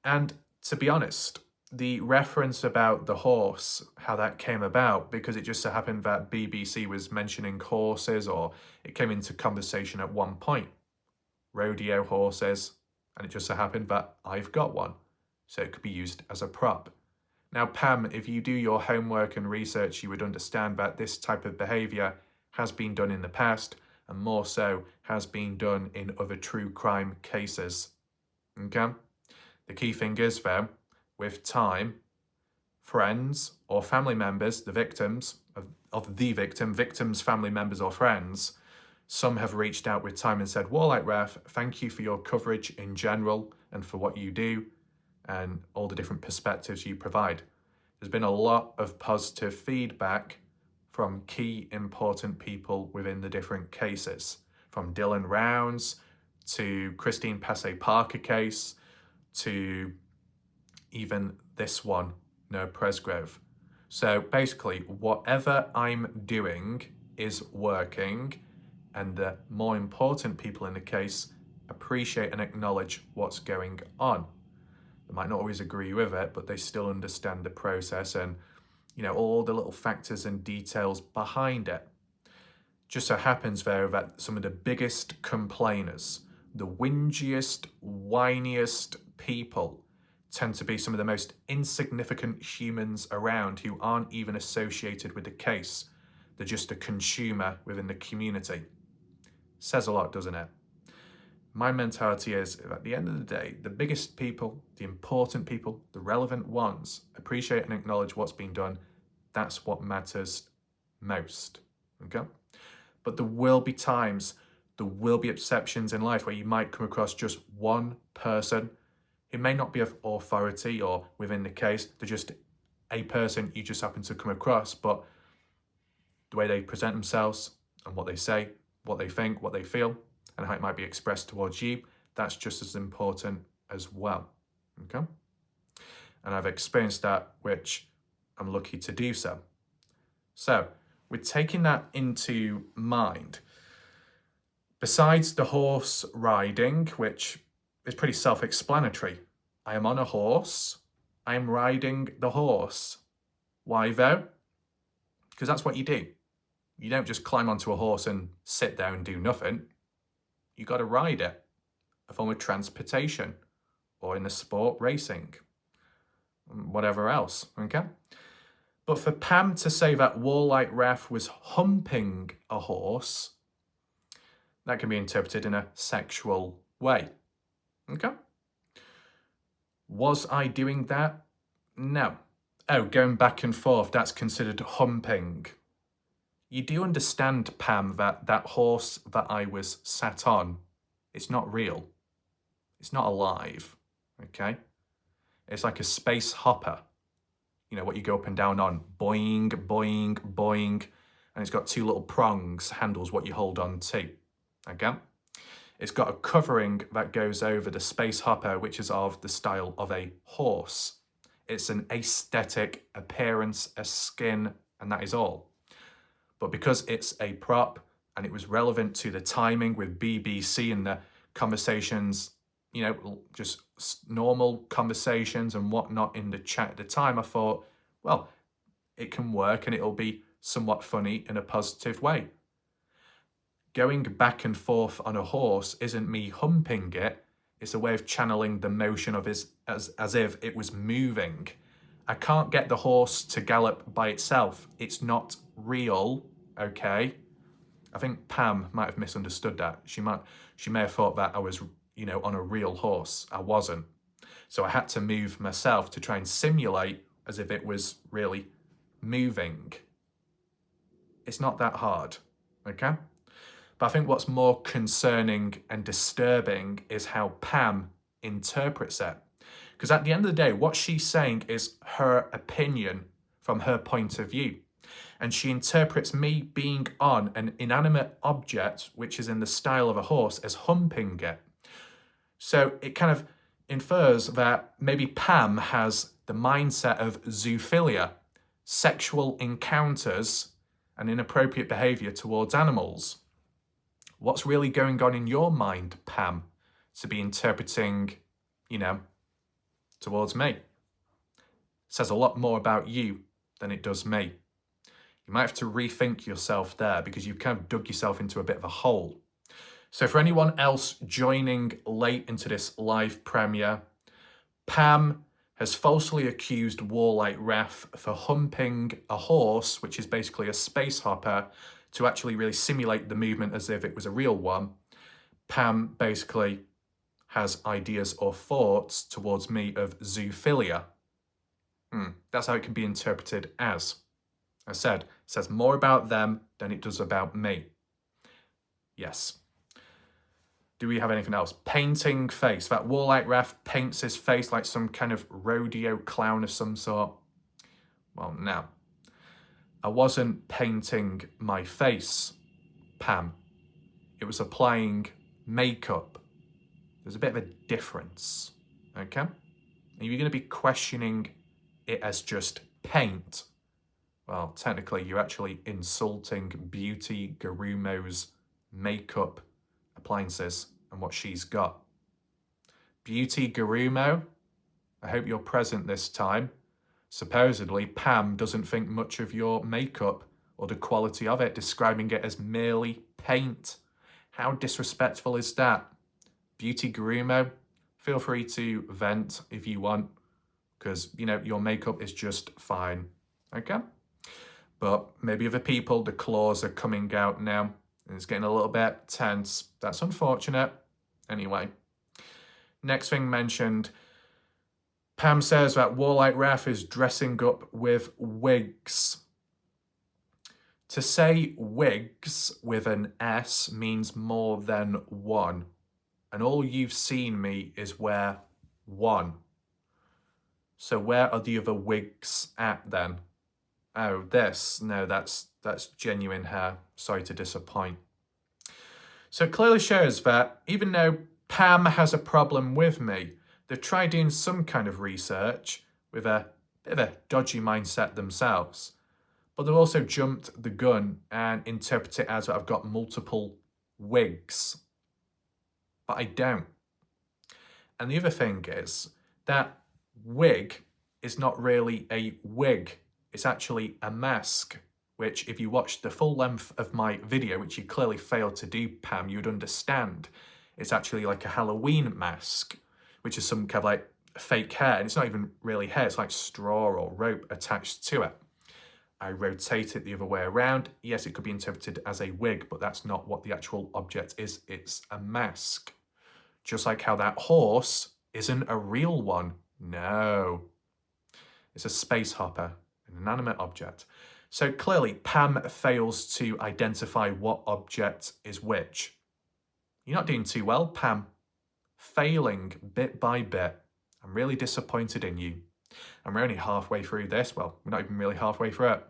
And to be honest, the reference about the horse, how that came about, because it just so happened that BBC was mentioning horses, or it came into conversation at one point, rodeo horses, and it just so happened that I've got one, so it could be used as a prop. Now, Pam, if you do your homework and research, you would understand that this type of behaviour has been done in the past, and more so has been done in other true crime cases. Okay? The key thing is, though, with time, friends or family members, the victims of the victims, family members or friends, some have reached out with time and said, WarLike Wrath, thank you for your coverage in general and for what you do and all the different perspectives you provide. There's been a lot of positive feedback from key important people within the different cases, from Dylan Rounds to Christine Passay Parker case to even this one, Noah Presgrove. So basically, whatever I'm doing is working, and the more important people in the case appreciate and acknowledge what's going on. They might not always agree with it, but they still understand the process and, all the little factors and details behind it. Just so happens, though, that some of the biggest complainers, the whingiest, whiniest people tend to be some of the most insignificant humans around who aren't even associated with the case. They're just a consumer within the community. Says a lot, doesn't it? My mentality is, at the end of the day, the biggest people, the important people, the relevant ones, appreciate and acknowledge what's been done. That's what matters most, okay? But there will be times, there will be exceptions in life where you might come across just one person who may not be of authority or within the case, they're just a person you just happen to come across, but the way they present themselves and what they say, what they think, what they feel, and how it might be expressed towards you, that's just as important as well, okay? And I've experienced that, which I'm lucky to do so. So, with taking that into mind, besides the horse riding, which is pretty self-explanatory, I am on a horse, I am riding the horse. Why though? Because that's what you do. You don't just climb onto a horse and sit there and do nothing. You got to ride it, a form of transportation, or in the sport, racing, whatever else, okay? But for Pam to say that WarLike Wrath was humping a horse, that can be interpreted in a sexual way, okay? Was I doing that? No. Oh, going back and forth, that's considered humping. You do understand, Pam, that that horse that I was sat on, it's not real. It's not alive, okay? It's like a space hopper. You know, what you go up and down on. Boing, boing, boing. And it's got two little prongs, handles what you hold on to, okay? It's got a covering that goes over the space hopper, which is of the style of a horse. It's an aesthetic appearance, a skin, and that is all. But because it's a prop and it was relevant to the timing with BBC and the conversations, you know, just normal conversations and whatnot in the chat at the time, I thought, well, it can work and it'll be somewhat funny in a positive way. Going back and forth on a horse isn't me humping it. It's a way of channeling the motion of as if it was moving. I can't get the horse to gallop by itself. It's not real, okay? I think Pam might have misunderstood that. She may have thought that I was, you know, on a real horse. I wasn't. So I had to move myself to try and simulate as if it was really moving. It's not that hard, okay? But I think what's more concerning and disturbing is how Pam interprets it. Because at the end of the day, what she's saying is her opinion from her point of view. And she interprets me being on an inanimate object, which is in the style of a horse, as humping it. So it kind of infers that maybe Pam has the mindset of zoophilia, sexual encounters and inappropriate behaviour towards animals. What's really going on in your mind, Pam, to be interpreting, you know, towards me? It says a lot more about you than it does me. You might have to rethink yourself there because you've kind of dug yourself into a bit of a hole. So for anyone else joining late into this live premiere, Pam has falsely accused WarLike Wrath for humping a horse, which is basically a space hopper, to actually really simulate the movement as if it was a real one. Pam basically has ideas or thoughts towards me of zoophilia. That's how it can be interpreted as. I said, it says more about them than it does about me. Yes. Do we have anything else? Painting face. That WarLike Wrath paints his face like some kind of rodeo clown of some sort. Well, now, I wasn't painting my face, Pam. It was applying makeup. There's a bit of a difference, okay? And you're going to be questioning it as just paint. Well, technically, you're actually insulting Beauty Garumo's makeup appliances and what she's got. Beauty Garumo, I hope you're present this time. Supposedly, Pam doesn't think much of your makeup or the quality of it, describing it as merely paint. How disrespectful is that? Beauty Garumo, feel free to vent if you want, because, you know, your makeup is just fine, okay? But maybe other people, the claws are coming out now, and it's getting a little bit tense. That's unfortunate. Anyway, next thing mentioned, Pam says that WarLike Wrath is dressing up with wigs. To say wigs with an S means more than one. And all you've seen me is wear one. So where are the other wigs at then? Oh, this. No, that's genuine hair. Sorry to disappoint. So it clearly shows that even though Pam has a problem with me, they've tried doing some kind of research with a bit of a dodgy mindset themselves. But they've also jumped the gun and interpret it as I've got multiple wigs. But I don't. And the other thing is that wig is not really a wig. It's actually a mask, which if you watched the full length of my video, which you clearly failed to do, Pam, you'd understand. It's actually like a Halloween mask, which is some kind of like fake hair. And it's not even really hair. It's like straw or rope attached to it. I rotate it the other way around. Yes, it could be interpreted as a wig, but that's not what the actual object is. It's a mask. Just like how that horse isn't a real one. No. It's a space hopper, an inanimate object. So clearly, Pam fails to identify what object is which. You're not doing too well, Pam. Failing bit by bit. I'm really disappointed in you. And we're only halfway through this. Well, we're not even really halfway through it.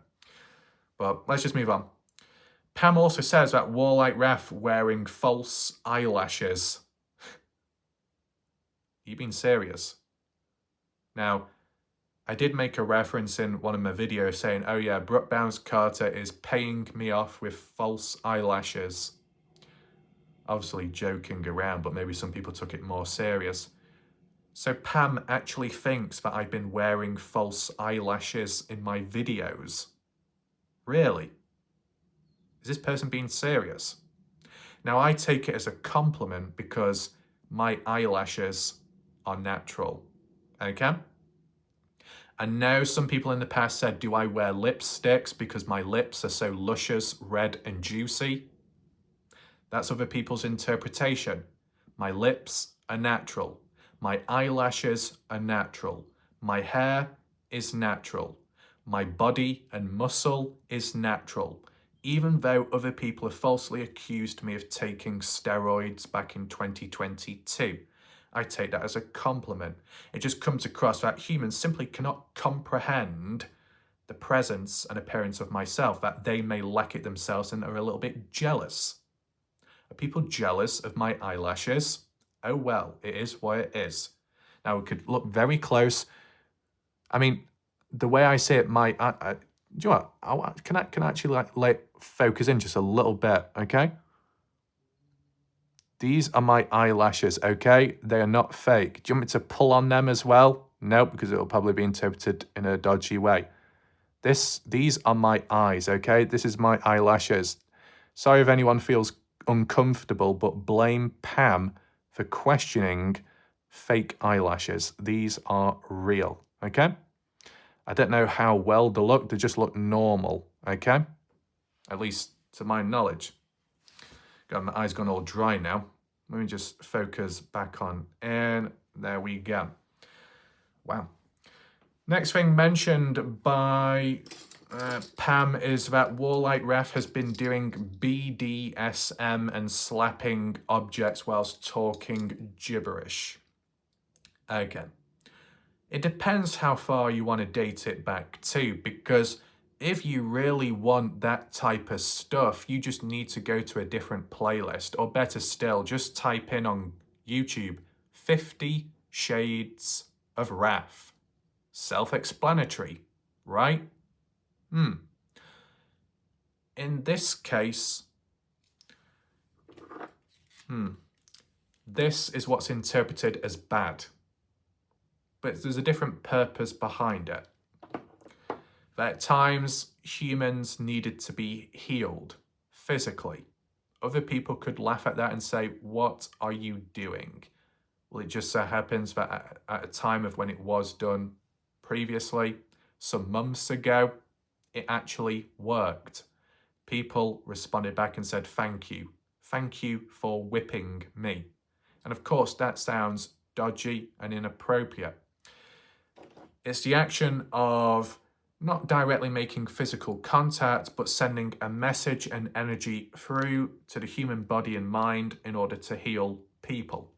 But let's just move on. Pam also says that WarLike Wrath wearing false eyelashes. Are you being serious? Now, I did make a reference in one of my videos saying, oh yeah, Brooke Bounce Carter is paying me off with false eyelashes. Obviously joking around, but maybe some people took it more serious. So Pam actually thinks that I've been wearing false eyelashes in my videos. Really? Is this person being serious? Now, I take it as a compliment because my eyelashes are natural. Okay? And now some people in the past said, do I wear lipsticks because my lips are so luscious, red and juicy? That's other people's interpretation. My lips are natural. My eyelashes are natural. My hair is natural. My body and muscle is natural, even though other people have falsely accused me of taking steroids back in 2022. I take that as a compliment. It just comes across that humans simply cannot comprehend the presence and appearance of myself, that they may lack it themselves and are a little bit jealous. Are people jealous of my eyelashes? Oh well, it is what it is. Now we could look very close. I mean, the way I say it, do you know what? Can I actually like focus in just a little bit, okay? These are my eyelashes, okay? They are not fake. Do you want me to pull on them as well? No, because it'll probably be interpreted in a dodgy way. These are my eyes, okay? This is my eyelashes. Sorry if anyone feels uncomfortable, but blame Pam for questioning fake eyelashes. These are real, okay? I don't know how well they look. They just look normal, okay? At least to my knowledge. God, my eyes gone all dry now. Let me just focus back on, and there we go. Wow. Next thing mentioned by Pam is that WarLike Wrath has been doing BDSM and slapping objects whilst talking gibberish. Again, it depends how far you want to date it back to, because if you really want that type of stuff, you just need to go to a different playlist, or better still, just type in on YouTube 50 Shades of Wrath. Self-explanatory, right? In this case, this is what's interpreted as bad. But there's a different purpose behind it. That at times, humans needed to be healed physically. Other people could laugh at that and say, what are you doing? Well, it just so happens that at a time of when it was done previously, some months ago, it actually worked. People responded back and said, thank you. Thank you for whipping me. And of course, that sounds dodgy and inappropriate. It's the action of not directly making physical contact, but sending a message and energy through to the human body and mind in order to heal people.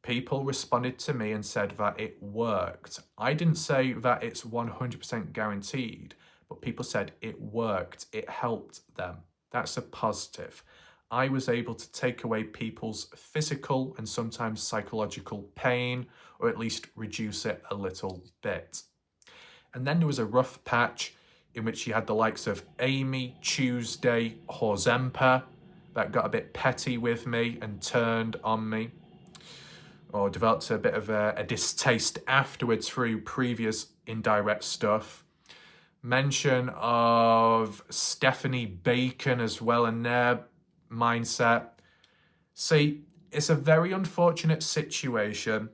People responded to me and said that it worked. I didn't say that it's 100% guaranteed, but people said it worked, it helped them. That's a positive. I was able to take away people's physical and sometimes psychological pain, or at least reduce it a little bit. And then there was a rough patch. in which you had the likes of Amy, Tuesday, Horzempa, that got a bit petty with me and turned on me, or developed a bit of a distaste afterwards through previous indirect stuff. Mention of Stephanie Bacon as well and their mindset. See, it's a very unfortunate situation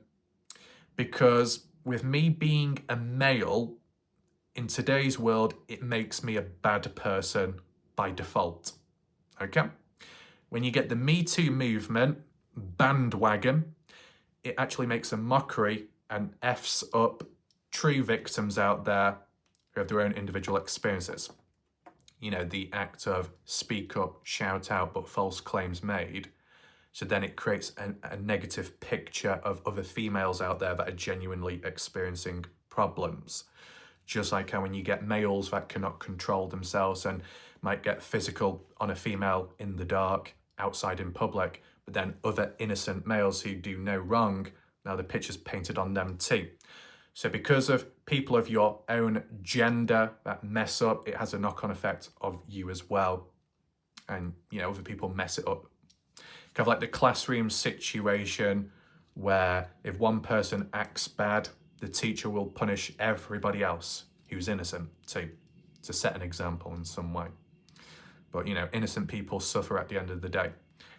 because with me being a male, in today's world, it makes me a bad person by default, okay? When you get the Me Too movement bandwagon, it actually makes a mockery and F's up true victims out there who have their own individual experiences. You know, the act of speak up, shout out, but false claims made. So then it creates a negative picture of other females out there that are genuinely experiencing problems. Just like how when you get males that cannot control themselves and might get physical on a female in the dark, outside in public, but then other innocent males who do no wrong, now the picture's painted on them too. So because of people of your own gender that mess up, it has a knock-on effect of you as well. And, you know, other people mess it up. Kind of like the classroom situation where if one person acts bad, the teacher will punish everybody else who's innocent too, to set an example in some way. But, you know, innocent people suffer at the end of the day.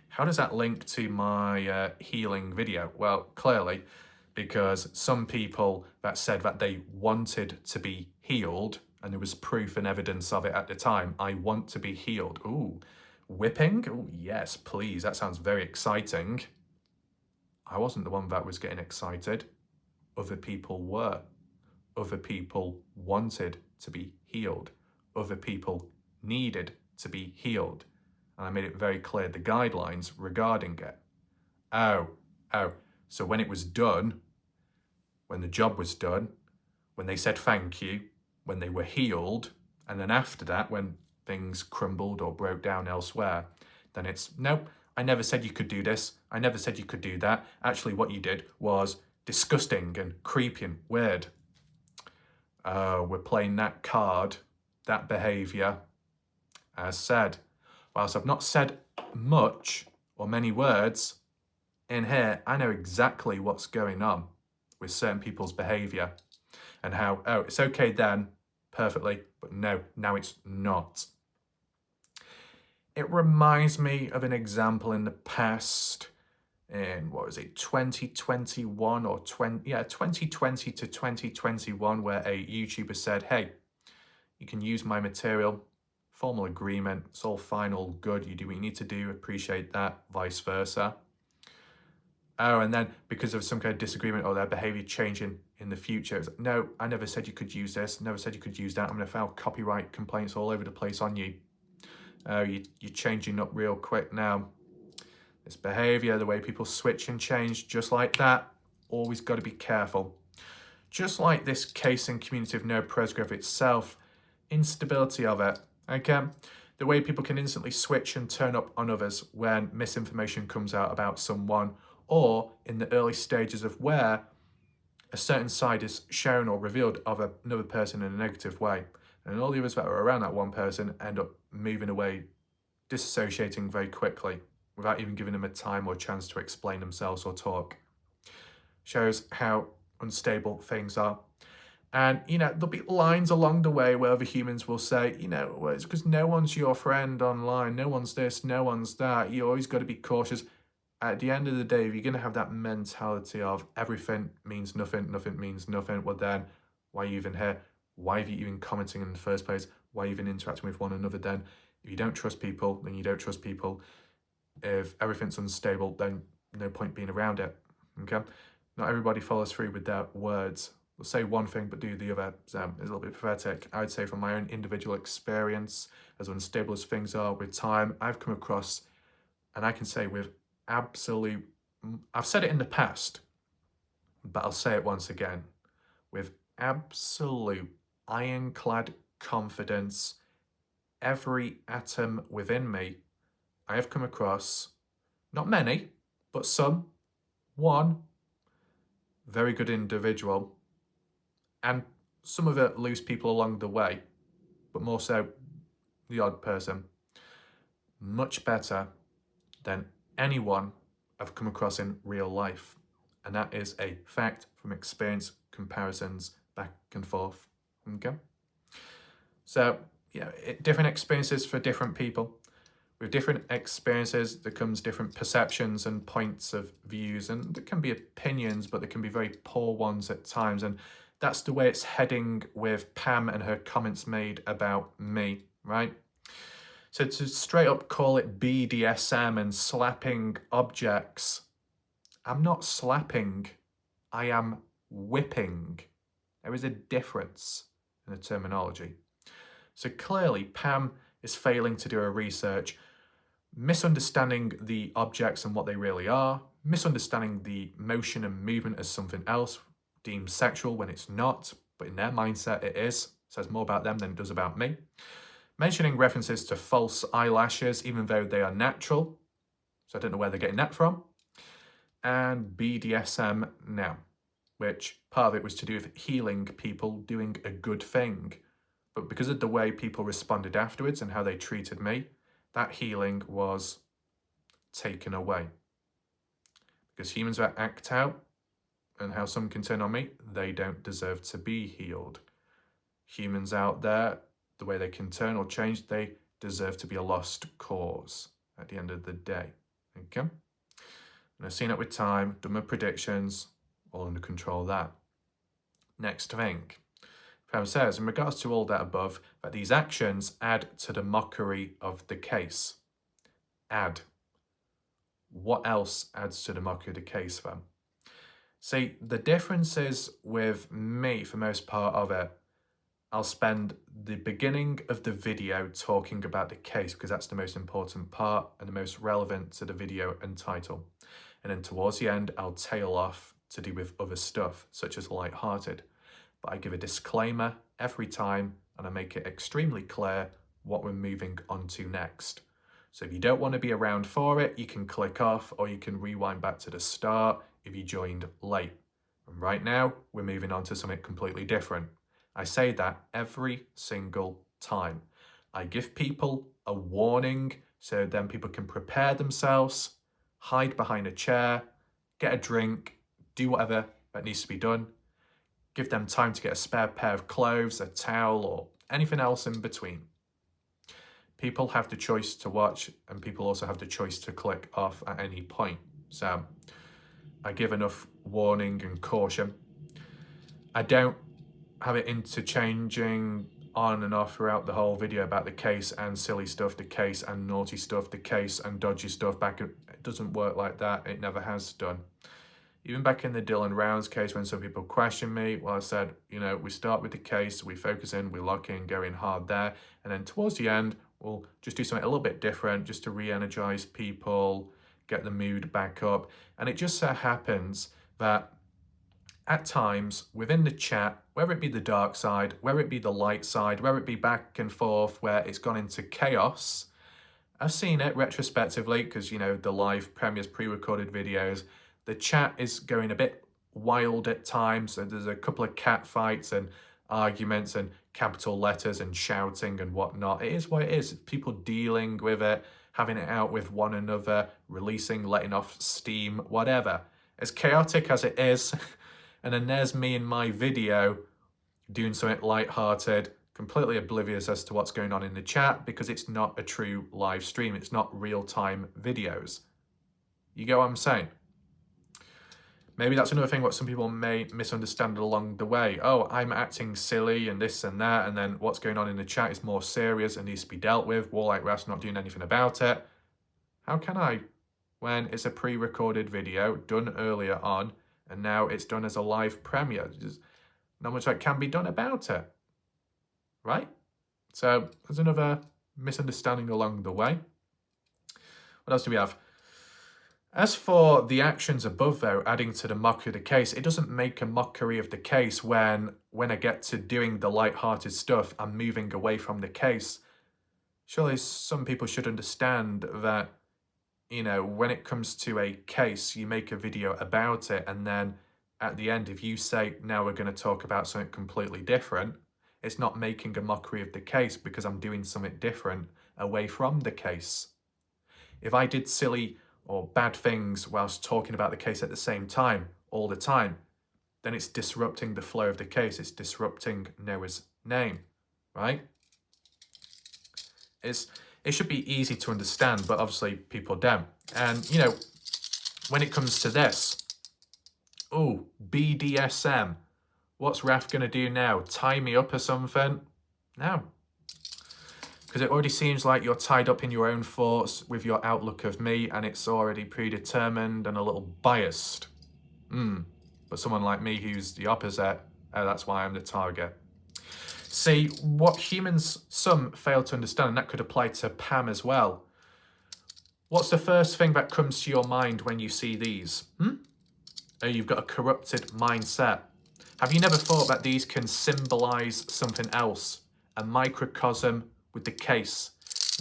How does that link to my healing video? Well, clearly, because some people that said that they wanted to be healed, and there was proof and evidence of it at the time, I want to be healed. Ooh, whipping? Oh, yes, please. That sounds very exciting. I wasn't the one that was getting excited. Other people were. Other people wanted to be healed. Other people needed to be healed. And I made it very clear the guidelines regarding it. Oh. So when it was done, when the job was done, when they said thank you, when they were healed, and then after that, when things crumbled or broke down elsewhere, then it's, nope, I never said you could do this. I never said you could do that. Actually, what you did was disgusting and creepy and weird. We're playing that card, that behaviour, as said. Whilst I've not said much or many words in here, I know exactly what's going on with certain people's behaviour and how, oh, it's okay then, perfectly, but no, now it's not. It reminds me of an example in the past in, 2021 or 2020 to 2021, where a YouTuber said, hey, you can use my material, formal agreement, it's all fine, all good, you do what you need to do, appreciate that, vice versa. Oh, and then because of some kind of disagreement or their behaviour changing in the future, it's like, no, I never said you could use this, never said you could use that, I'm going to file copyright complaints all over the place on you. You're changing up real quick now. This behaviour, the way people switch and change, just like that, always got to be careful. Just like this case and community of Noah Presgrove itself, instability of it, okay? The way people can instantly switch and turn up on others when misinformation comes out about someone, or in the early stages of where a certain side is shown or revealed of another person in a negative way. And all the others that are around that one person end up moving away, disassociating very quickly, without even giving them a time or chance to explain themselves or talk. Shows how unstable things are. And, you know, there'll be lines along the way where other humans will say, you know, well, it's because no one's your friend online, no one's this, no one's that, you always got to be cautious. At the end of the day, if you're going to have that mentality of everything means nothing, nothing means nothing, well then, why are you even here? Why are you even commenting in the first place? Why are you even interacting with one another then? If you don't trust people, then you don't trust people. If everything's unstable, then no point being around it, okay? Not everybody follows through with their words. They'll say one thing but do the other. So it's a little bit pathetic. I would say from my own individual experience, as unstable as things are with time, I've come across, and I can say with absolute, I've said it in the past, but I'll say it once again, with absolute ironclad confidence, every atom within me, I have come across, not many, but some, one very good individual, and some of it loose people along the way, but more so the odd person, much better than anyone I've come across in real life. And that is a fact from experience, comparisons back and forth. Okay? So, yeah, different experiences for different people. With different experiences, there comes different perceptions and points of views, and there can be opinions, but there can be very poor ones at times. And that's the way it's heading with Pam and her comments made about me, right? So to straight up call it BDSM and slapping objects, I'm not slapping, I am whipping. There is a difference in the terminology. So clearly Pam is failing to do her research, misunderstanding the objects and what they really are, misunderstanding the motion and movement as something else, deemed sexual when it's not, but in their mindset it is. Says more about them than it does about me. Mentioning references to false eyelashes, even though they are natural. So I don't know where they're getting that from. And BDSM now, which part of it was to do with healing people, doing a good thing. But because of the way people responded afterwards and how they treated me, that healing was taken away. Because humans that act out and how some can turn on me, they don't deserve to be healed. Humans out there, the way they can turn or change, they deserve to be a lost cause at the end of the day. Okay? And I've seen it with time, done my predictions, all under control of that. Next thing. Pam says, in regards to all that above, that these actions add to the mockery of the case. Add. What else adds to the mockery of the case then? See, the difference is with me, for most part of it, I'll spend the beginning of the video talking about the case because that's the most important part and the most relevant to the video and title. And then towards the end, I'll tail off to do with other stuff, such as light-hearted. But I give a disclaimer every time and I make it extremely clear what we're moving on to next. So if you don't want to be around for it, you can click off or you can rewind back to the start if you joined late. And right now, we're moving on to something completely different. I say that every single time. I give people a warning so then people can prepare themselves, hide behind a chair, get a drink, do whatever that needs to be done. Give them time to get a spare pair of clothes, a towel, or anything else in between. People have the choice to watch and people also have the choice to click off at any point. So I give enough warning and caution. I don't have it interchanging on and off throughout the whole video about the case and silly stuff, the case and naughty stuff, the case and dodgy stuff. It doesn't work like that. It never has done. Even back in the Dylan Rounds case when some people questioned me, well, I said, you know, we start with the case, we focus in, we lock in, go in hard there. And then towards the end, we'll just do something a little bit different just to re-energize people, get the mood back up. And it just so happens that at times within the chat, whether it be the dark side, whether it be the light side, whether it be back and forth where it's gone into chaos, I've seen it retrospectively because, you know, the live premieres, pre-recorded videos, the chat is going a bit wild at times. So there's a couple of cat fights and arguments and capital letters and shouting and whatnot. It is what it is. People dealing with it, having it out with one another, releasing, letting off steam, whatever. As chaotic as it is, and then there's me in my video doing something light-hearted, completely oblivious as to what's going on in the chat because it's not a true live stream. It's not real-time videos. You get what I'm saying? Maybe that's another thing what some people may misunderstand along the way. Oh, I'm acting silly and this and that, and then what's going on in the chat is more serious and needs to be dealt with. WarLike Wrath's not doing anything about it. How can I? When it's a pre-recorded video done earlier on, and now it's done as a live premiere. There's not much that can be done about it, right? So there's another misunderstanding along the way. What else do we have? As for the actions above, though, adding to the mockery of the case, it doesn't make a mockery of the case when I get to doing the light-hearted stuff, I'm moving away from the case. Surely some people should understand that, you know, when it comes to a case, you make a video about it, and then at the end, if you say, now we're going to talk about something completely different, It's not making a mockery of the case because I'm doing something different away from the case. If I did silly or bad things whilst talking about the case at the same time, all the time, then it's disrupting the flow of the case. It's disrupting Noah's name, right? It should be easy to understand, but obviously people don't. And, you know, when it comes to this, oh, BDSM, what's Wrath going to do now? Tie me up or something? No. Because it already seems like you're tied up in your own thoughts with your outlook of me, and it's already predetermined and a little biased. But someone like me who's the opposite, that's why I'm the target. See, what humans, some fail to understand, and that could apply to Pam as well. What's the first thing that comes to your mind when you see these? Oh, you've got a corrupted mindset. Have you never thought that these can symbolize something else? A microcosm with the case.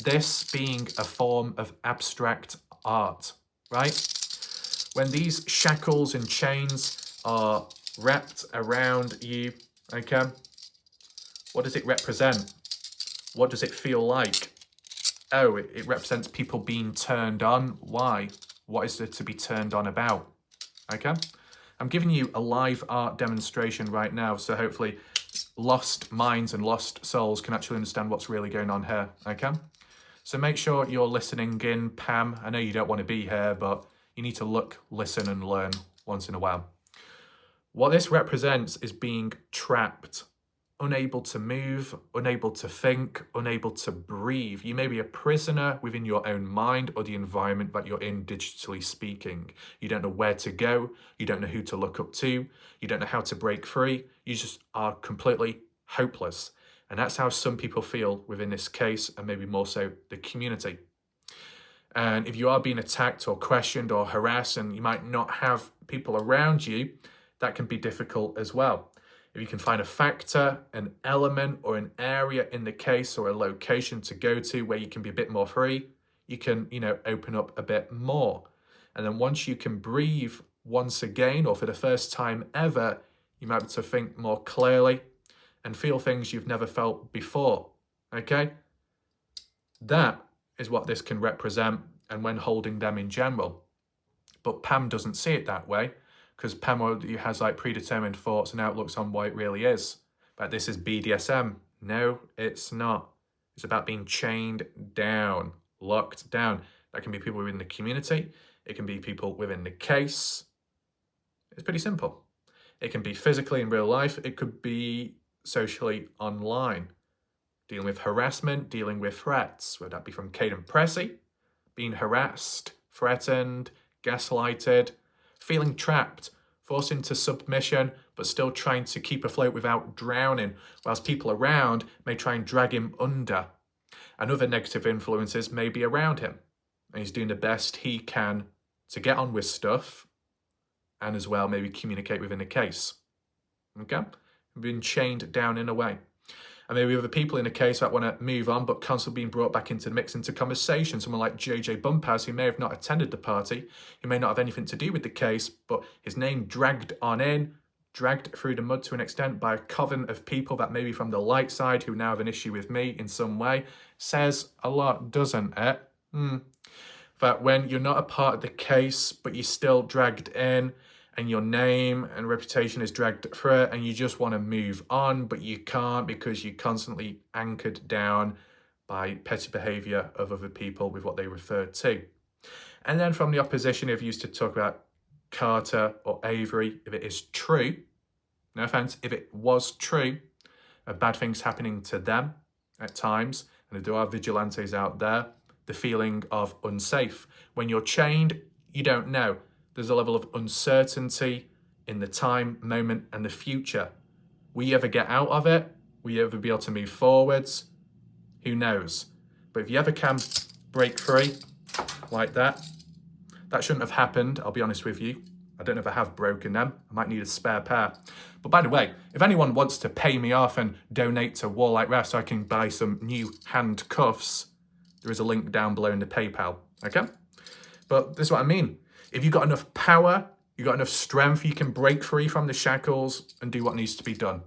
This being a form of abstract art, right? When these shackles and chains are wrapped around you, okay, what does it represent? What does it feel like? Oh, it represents people being turned on. Why? What is there to be turned on about? Okay? I'm giving you a live art demonstration right now, so hopefully lost minds and lost souls can actually understand what's really going on here, okay? So make sure you're listening in, Pam. I know you don't want to be here, but you need to look, listen, and learn once in a while. What this represents is being trapped, unable to move, unable to think, unable to breathe. You may be a prisoner within your own mind or the environment that you're in, digitally speaking. You don't know where to go. You don't know who to look up to. You don't know how to break free. You just are completely hopeless. And that's how some people feel within this case, and maybe more so the community. And if you are being attacked or questioned or harassed and you might not have people around you, that can be difficult as well. If you can find a factor, an element, or an area in the case or a location to go to where you can be a bit more free, you can, open up a bit more. And then once you can breathe once again, or for the first time ever, you might be able to think more clearly and feel things you've never felt before, okay? That is what this can represent, and when holding them in general. But Pam doesn't see it that way, because Pam already has like predetermined thoughts and outlooks on what it really is. But this is BDSM. No, it's not. It's about being chained down, locked down. That can be people within the community. It can be people within the case. It's pretty simple. It can be physically in real life. It could be socially online. Dealing with harassment, dealing with threats, whether that be from Caden Pressey, being harassed, threatened, gaslighted, feeling trapped, forced into submission, but still trying to keep afloat without drowning, whilst people around may try and drag him under. And other negative influences may be around him, and he's doing the best he can to get on with stuff, and as well maybe communicate within a case. Okay? Being chained down in a way. And maybe other people in a case that want to move on, but constantly being brought back into the mix, into conversation. Someone like JJ Bumpaz, who may have not attended the party, who may not have anything to do with the case, but his name dragged on in, dragged through the mud to an extent by a coven of people that maybe from the light side who now have an issue with me in some way, says a lot, doesn't it? That when you're not a part of the case, but you're still dragged in, and your name and reputation is dragged through it, and you just want to move on, but you can't because you're constantly anchored down by petty behaviour of other people with what they refer to. And then from the opposition, if you used to talk about Carter or Avery, if it is true, no offence, if it was true, of bad things happening to them at times, and there are vigilantes out there, the feeling of unsafe. When you're chained, you don't know. There's a level of uncertainty in the time, moment, and the future. Will you ever get out of it? Will you ever be able to move forwards? Who knows? But if you ever can break free like that shouldn't have happened, I'll be honest with you. I don't know if I have broken them. I might need a spare pair. But by the way, if anyone wants to pay me off and donate to WarLike Wrath so I can buy some new handcuffs, there is a link down below in the PayPal, okay? But this is what I mean. If you've got enough power, you've got enough strength, you can break free from the shackles and do what needs to be done.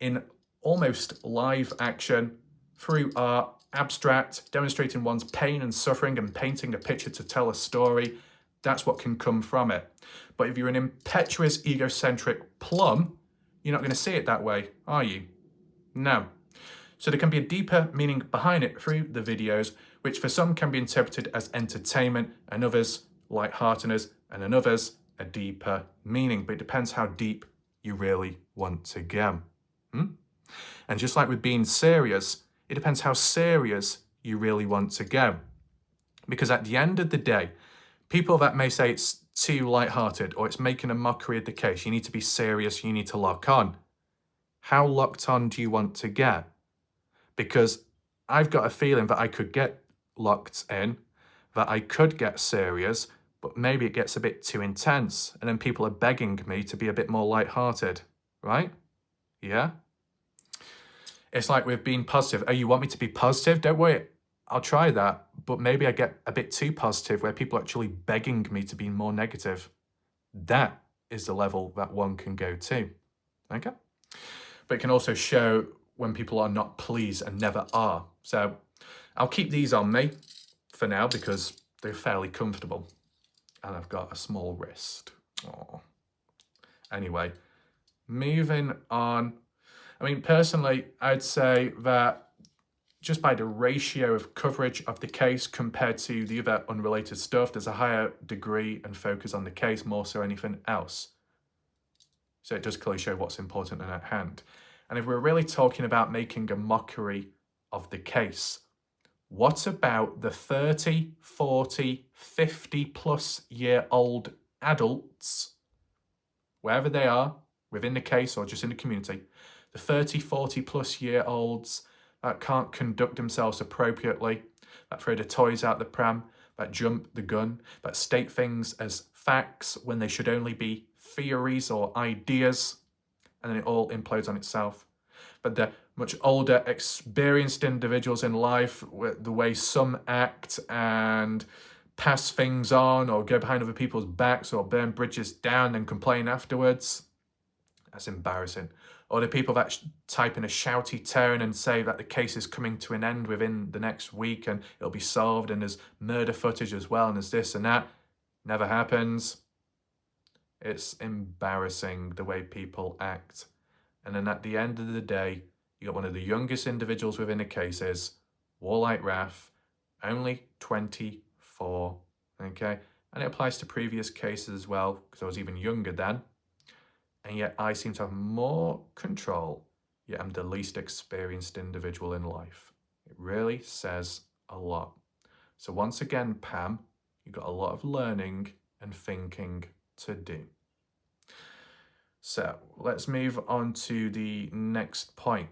In almost live action through art, abstract, demonstrating one's pain and suffering and painting a picture to tell a story. That's what can come from it. But if you're an impetuous, egocentric plum, you're not going to see it that way, are you? No. So there can be a deeper meaning behind it through the videos, which for some can be interpreted as entertainment, and others lightheartedness, and in others a deeper meaning. But it depends how deep you really want to go. And just like with being serious, it depends how serious you really want to go. Because at the end of the day, people that may say it's too lighthearted or it's making a mockery of the case, you need to be serious, you need to lock on. How locked on do you want to get? Because I've got a feeling that I could get locked in, that I could get serious, but maybe it gets a bit too intense and then people are begging me to be a bit more lighthearted, right? Yeah? It's like with being positive. Oh, you want me to be positive? Don't worry, I'll try that. But maybe I get a bit too positive where people are actually begging me to be more negative. That is the level that one can go to. Okay? But it can also show when people are not pleased and never are. So I'll keep these on me for now because they're fairly comfortable. And I've got a small wrist. Aww. Anyway, moving on. I mean, personally, I'd say that just by the ratio of coverage of the case compared to the other unrelated stuff, there's a higher degree and focus on the case more so anything else. So it does clearly show what's important and at hand. And if we're really talking about making a mockery of the case, what about the 30, 40, 50 plus year old adults, wherever they are, within the case or just in the community, the 30, 40 plus year olds that can't conduct themselves appropriately, that throw the toys out the pram, that jump the gun, that state things as facts when they should only be theories or ideas, and then it all implodes on itself. But the much older, experienced individuals in life, the way some act and pass things on or go behind other people's backs or burn bridges down and complain afterwards, that's embarrassing. Or the people that type in a shouty tone and say that the case is coming to an end within the next week and it'll be solved and there's murder footage as well and there's this and that. Never happens. It's embarrassing the way people act. And then at the end of the day, you got one of the youngest individuals within the cases, WarLike Wrath, only 24, okay? And it applies to previous cases as well, because I was even younger then. And yet I seem to have more control, yet I'm the least experienced individual in life. It really says a lot. So once again, Pam, you've got a lot of learning and thinking to do. So let's move on to the next point.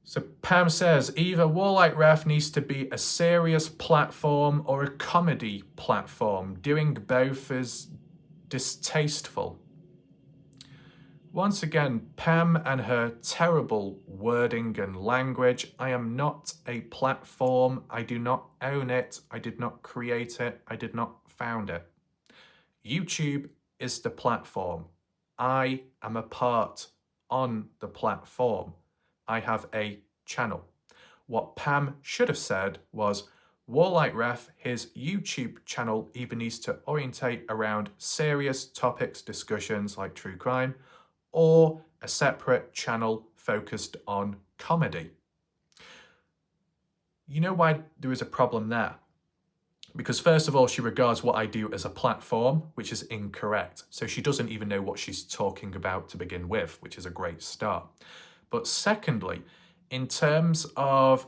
So Pam says, either WarLike Wrath needs to be a serious platform or a comedy platform. Doing both is distasteful. Once again, Pam and her terrible wording and language. I am not a platform. I do not own it. I did not create it. I did not found it. YouTube is the platform. I am a part on the platform. I have a channel. What Pam should have said was, WarLike Wrath, his YouTube channel either needs to orientate around serious topics, discussions like true crime, or a separate channel focused on comedy. You know why there is a problem there? Because first of all, she regards what I do as a platform, which is incorrect. So she doesn't even know what she's talking about to begin with, which is a great start. But secondly, in terms of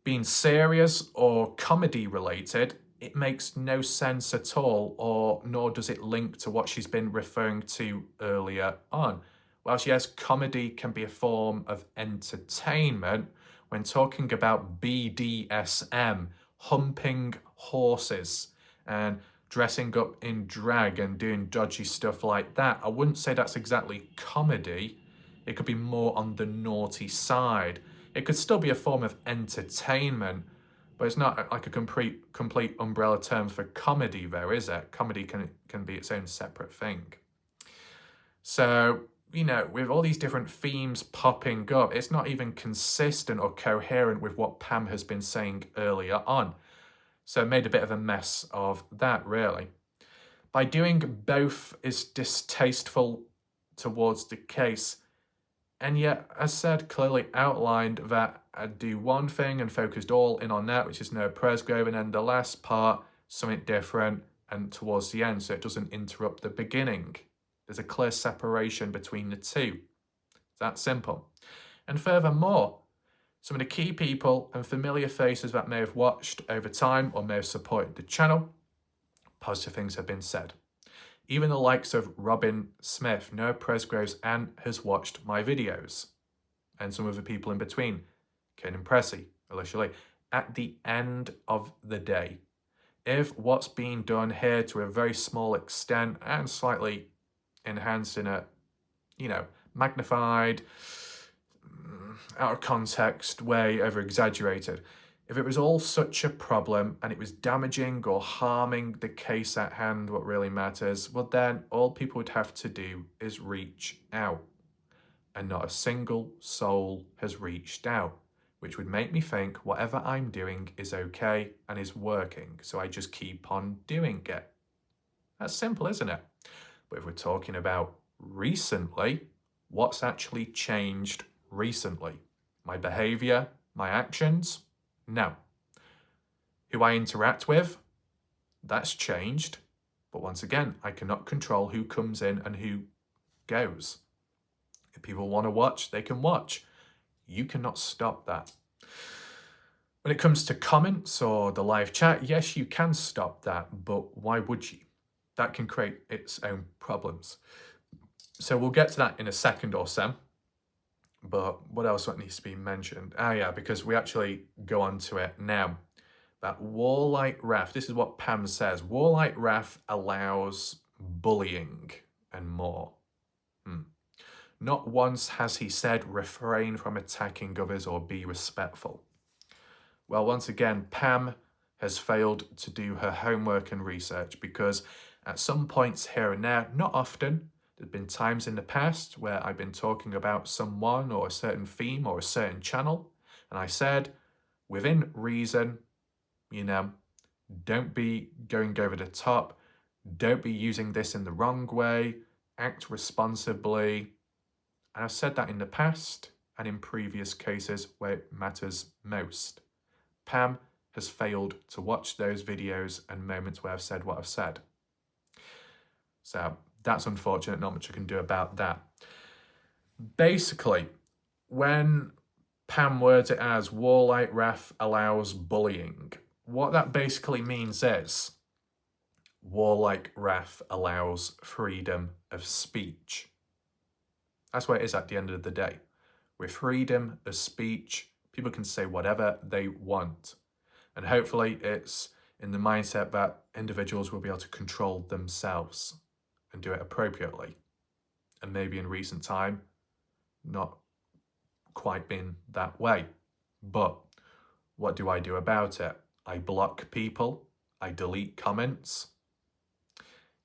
being serious or comedy related, it makes no sense at all, or nor does it link to what she's been referring to earlier on. Whilst yes, comedy can be a form of entertainment, when talking about BDSM, humping horses and dressing up in drag and doing dodgy stuff like that, I wouldn't say that's exactly comedy. It could be more on the naughty side. It could still be a form of entertainment, but it's not like a complete umbrella term for comedy though, is it? Comedy can be its own separate thing. So with all these different themes popping up, it's not even consistent or coherent with what Pam has been saying earlier on. So it made a bit of a mess of that, really. By doing both is distasteful towards the case, and yet, as said, clearly outlined that I'd do one thing and focused all in on that, which is Noah Presgrove, and then the last part, something different, and towards the end, so it doesn't interrupt the beginning. There's a clear separation between the two. It's that simple. And furthermore, some of the key people and familiar faces that may have watched over time or may have supported the channel, positive things have been said. Even the likes of Robin Smith, Noah Presgrove's aunt, has watched my videos. And some of the people in between, Kanan Pressey, Alicia Lee. At the end of the day, if what's being done here to a very small extent and slightly enhanced in a, magnified, out of context way, over exaggerated, if it was all such a problem and it was damaging or harming the case at hand, what really matters, well then all people would have to do is reach out. And not a single soul has reached out, which would make me think whatever I'm doing is okay and is working, so I just keep on doing it. That's simple, isn't it? But if we're talking about recently, what's actually changed recently? My behaviour, my actions? No. Who I interact with? That's changed. But once again, I cannot control who comes in and who goes. If people want to watch, they can watch. You cannot stop that. When it comes to comments or the live chat, yes, you can stop that, but why would you? That can create its own problems. So we'll get to that in a second or so. But what else needs to be mentioned? Yeah, because we actually go on to it now. That WarLike Wrath, this is what Pam says. WarLike Wrath allows bullying and more. Not once has he said refrain from attacking others or be respectful. Well, once again, Pam has failed to do her homework and research, because at some points here and there, not often, there've been times in the past where I've been talking about someone or a certain theme or a certain channel, and I said, within reason, don't be going over the top, don't be using this in the wrong way, act responsibly. And I've said that in the past and in previous cases where it matters most. Pam has failed to watch those videos and moments where I've said what I've said. So that's unfortunate, not much I can do about that. Basically, when Pam words it as WarLike Wrath allows bullying, what that basically means is WarLike Wrath allows freedom of speech. That's what it is at the end of the day. With freedom of speech, people can say whatever they want. And hopefully it's in the mindset that individuals will be able to control themselves and do it appropriately. And maybe in recent time, not quite been that way. But what do I do about it? I block people. I delete comments.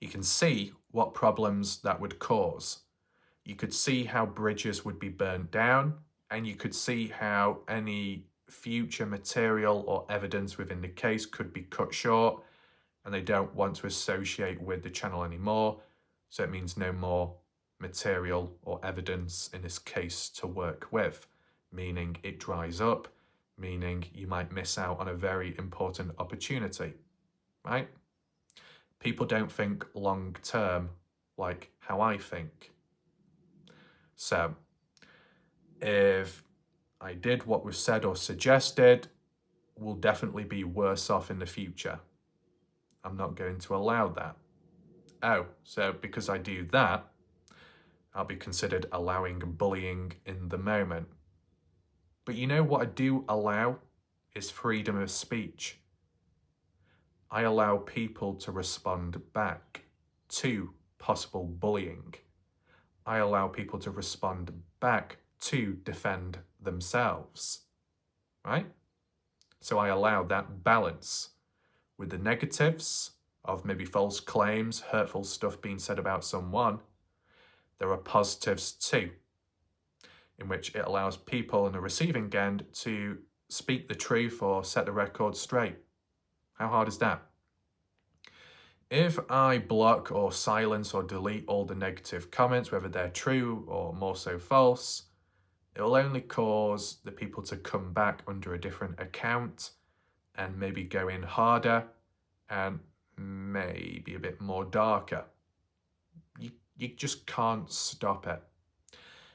You can see what problems that would cause. You could see how bridges would be burnt down, and you could see how any future material or evidence within the case could be cut short, and they don't want to associate with the channel anymore. So it means no more material or evidence in this case to work with, meaning it dries up, meaning you might miss out on a very important opportunity, right? People don't think long term like how I think. So if I did what was said or suggested, we'll definitely be worse off in the future. I'm not going to allow that. Oh, so because I do that, I'll be considered allowing bullying in the moment. But you know what I do allow is freedom of speech. I allow people to respond back to possible bullying. I allow people to respond back to defend themselves, right? So I allow that balance with the negatives of maybe false claims, hurtful stuff being said about someone. there are positives too, in which it allows people on the receiving end to speak the truth or set the record straight. How hard is that? If I block or silence or delete all the negative comments, whether they're true or more so false, it will only cause the people to come back under a different account and maybe go in harder and maybe a bit more darker. You just can't stop it.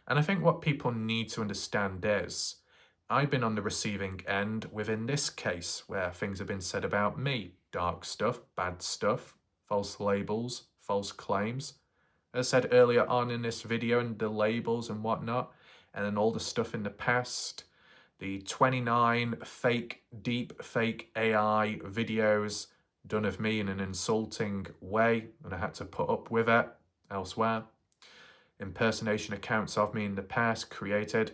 And I think what people need to understand is, I've been on the receiving end within this case where things have been said about me, dark stuff, bad stuff, false labels, false claims. As I said earlier on in this video, and the labels and whatnot, and then all the stuff in the past, the 29 deep fake AI videos done of me in an insulting way, and I had to put up with it elsewhere. Impersonation accounts of me in the past created.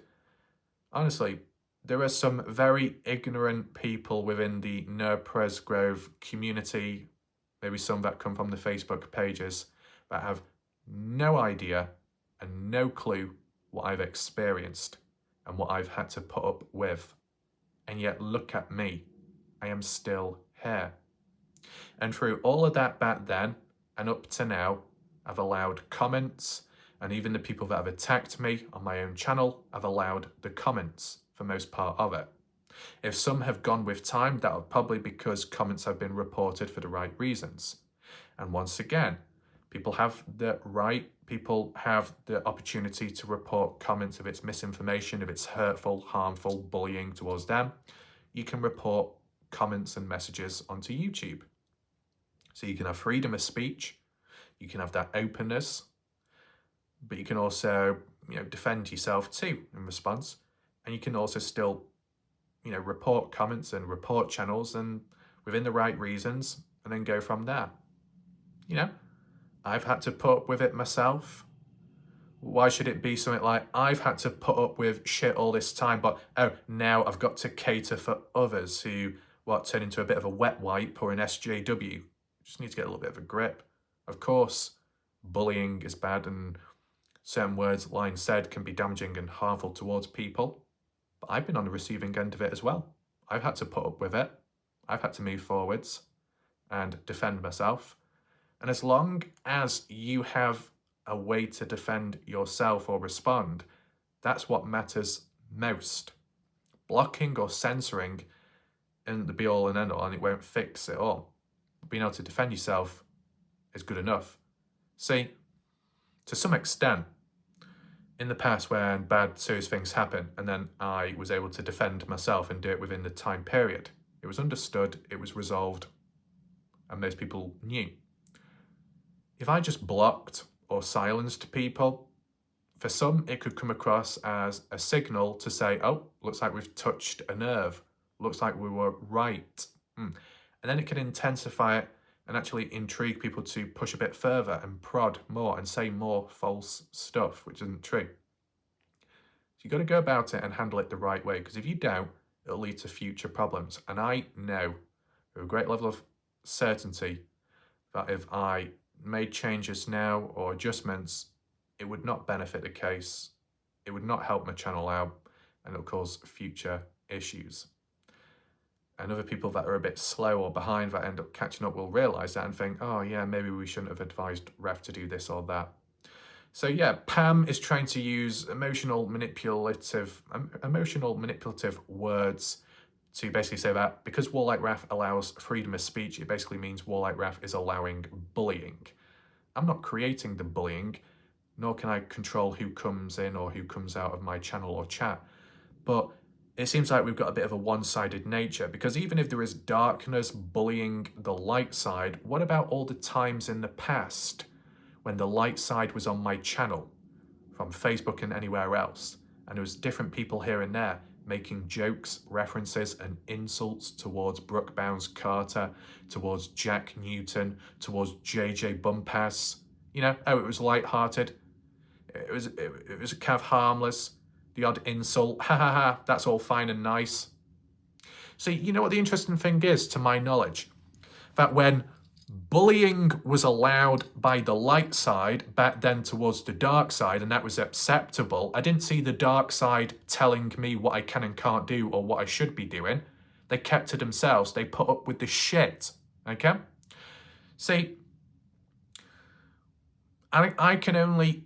Honestly, there are some very ignorant people within the Noah Presgrove community, maybe some that come from the Facebook pages, that have no idea and no clue what I've experienced and what I've had to put up with. And yet look at me, I am still here. And through all of that back then and up to now, I've allowed comments, and even the people that have attacked me on my own channel, I've allowed the comments for most part of it. If some have gone with time, that'll probably because comments have been reported for the right reasons. And once again, people have the opportunity to report comments if it's misinformation, if it's hurtful, harmful, bullying towards them. You can report comments and messages onto YouTube. So you can have freedom of speech, you can have that openness, but you can also, defend yourself too in response. And you can also still, report comments and report channels and within the right reasons and then go from there. I've had to put up with it myself. Why should it be something like, I've had to put up with shit all this time, but now I've got to cater for others who, turn into a bit of a wet wipe or an SJW. Just need to get a little bit of a grip. Of course, bullying is bad and certain words, lines said, can be damaging and harmful towards people. But I've been on the receiving end of it as well. I've had to put up with it. I've had to move forwards and defend myself. And as long as you have a way to defend yourself or respond, that's what matters most. Blocking or censoring isn't the be-all and end-all, and it won't fix it all. Being able to defend yourself is good enough. See, to some extent, in the past when bad, serious things happen, and then I was able to defend myself and do it within the time period, it was understood, it was resolved, and most people knew. If I just blocked or silenced people, for some it could come across as a signal to say, oh, looks like we've touched a nerve, looks like we were right. And then it can intensify it and actually intrigue people to push a bit further and prod more and say more false stuff, which isn't true. So you've got to go about it and handle it the right way, because if you don't, it'll lead to future problems. And I know with a great level of certainty that if I made changes now or adjustments, it would not benefit the case, it would not help my channel out, and it'll cause future issues. And other people that are a bit slow or behind that end up catching up will realise that and think, oh yeah, maybe we shouldn't have advised Ref to do this or that. So yeah, Pam is trying to use emotional manipulative words to basically say that because WarLike Wrath allows freedom of speech, it basically means WarLike Wrath is allowing bullying. I'm not creating the bullying, nor can I control who comes in or who comes out of my channel or chat. But it seems like we've got a bit of a one-sided nature, because even if there is darkness bullying the light side, what about all the times in the past when the light side was on my channel, from Facebook and anywhere else, and there was different people here and there making jokes, references and insults towards Brooke Bounds-Carter, towards Jack Newton, towards JJ Bumpass. It was light-hearted, it was kind of harmless, the odd insult, ha ha ha, that's all fine and nice. See, you know what the interesting thing is, to my knowledge? That when Bullying was allowed by the light side back then towards the dark side, and that was acceptable. I didn't see the dark side telling me what I can and can't do or what I should be doing. They kept to themselves. They put up with the shit, okay? See, I can only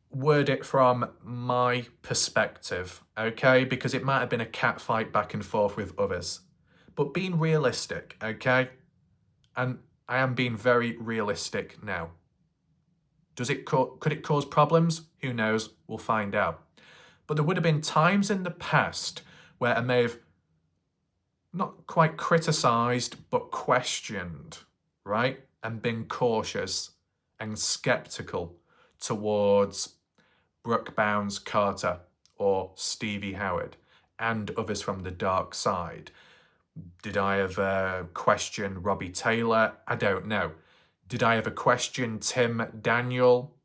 word it from my perspective, okay? Because it might have been a cat fight back and forth with others. But being realistic, okay? And I am being very realistic now. Could it cause problems? Who knows? We'll find out. But there would have been times in the past where I may have not quite criticised, but questioned, right? And been cautious and sceptical towards Brooke Bounds Carter or Stevie Howard and others from the dark side. Did I ever question Robbie Taylor? I don't know. Did I ever question Tim Daniel?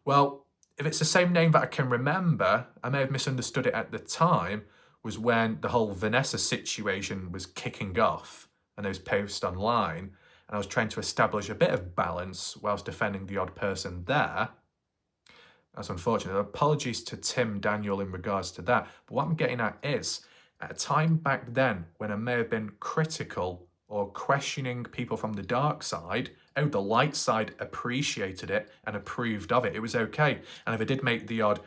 Well, if it's the same name that I can remember, I may have misunderstood it at the time, was when the whole Vanessa situation was kicking off and those posts online, and I was trying to establish a bit of balance whilst defending the odd person there. That's unfortunate. Apologies to Tim Daniel in regards to that. But what I'm getting at is, at a time back then when I may have been critical or questioning people from the dark side, oh, the light side appreciated it and approved of it. It was okay. And if I did make the odd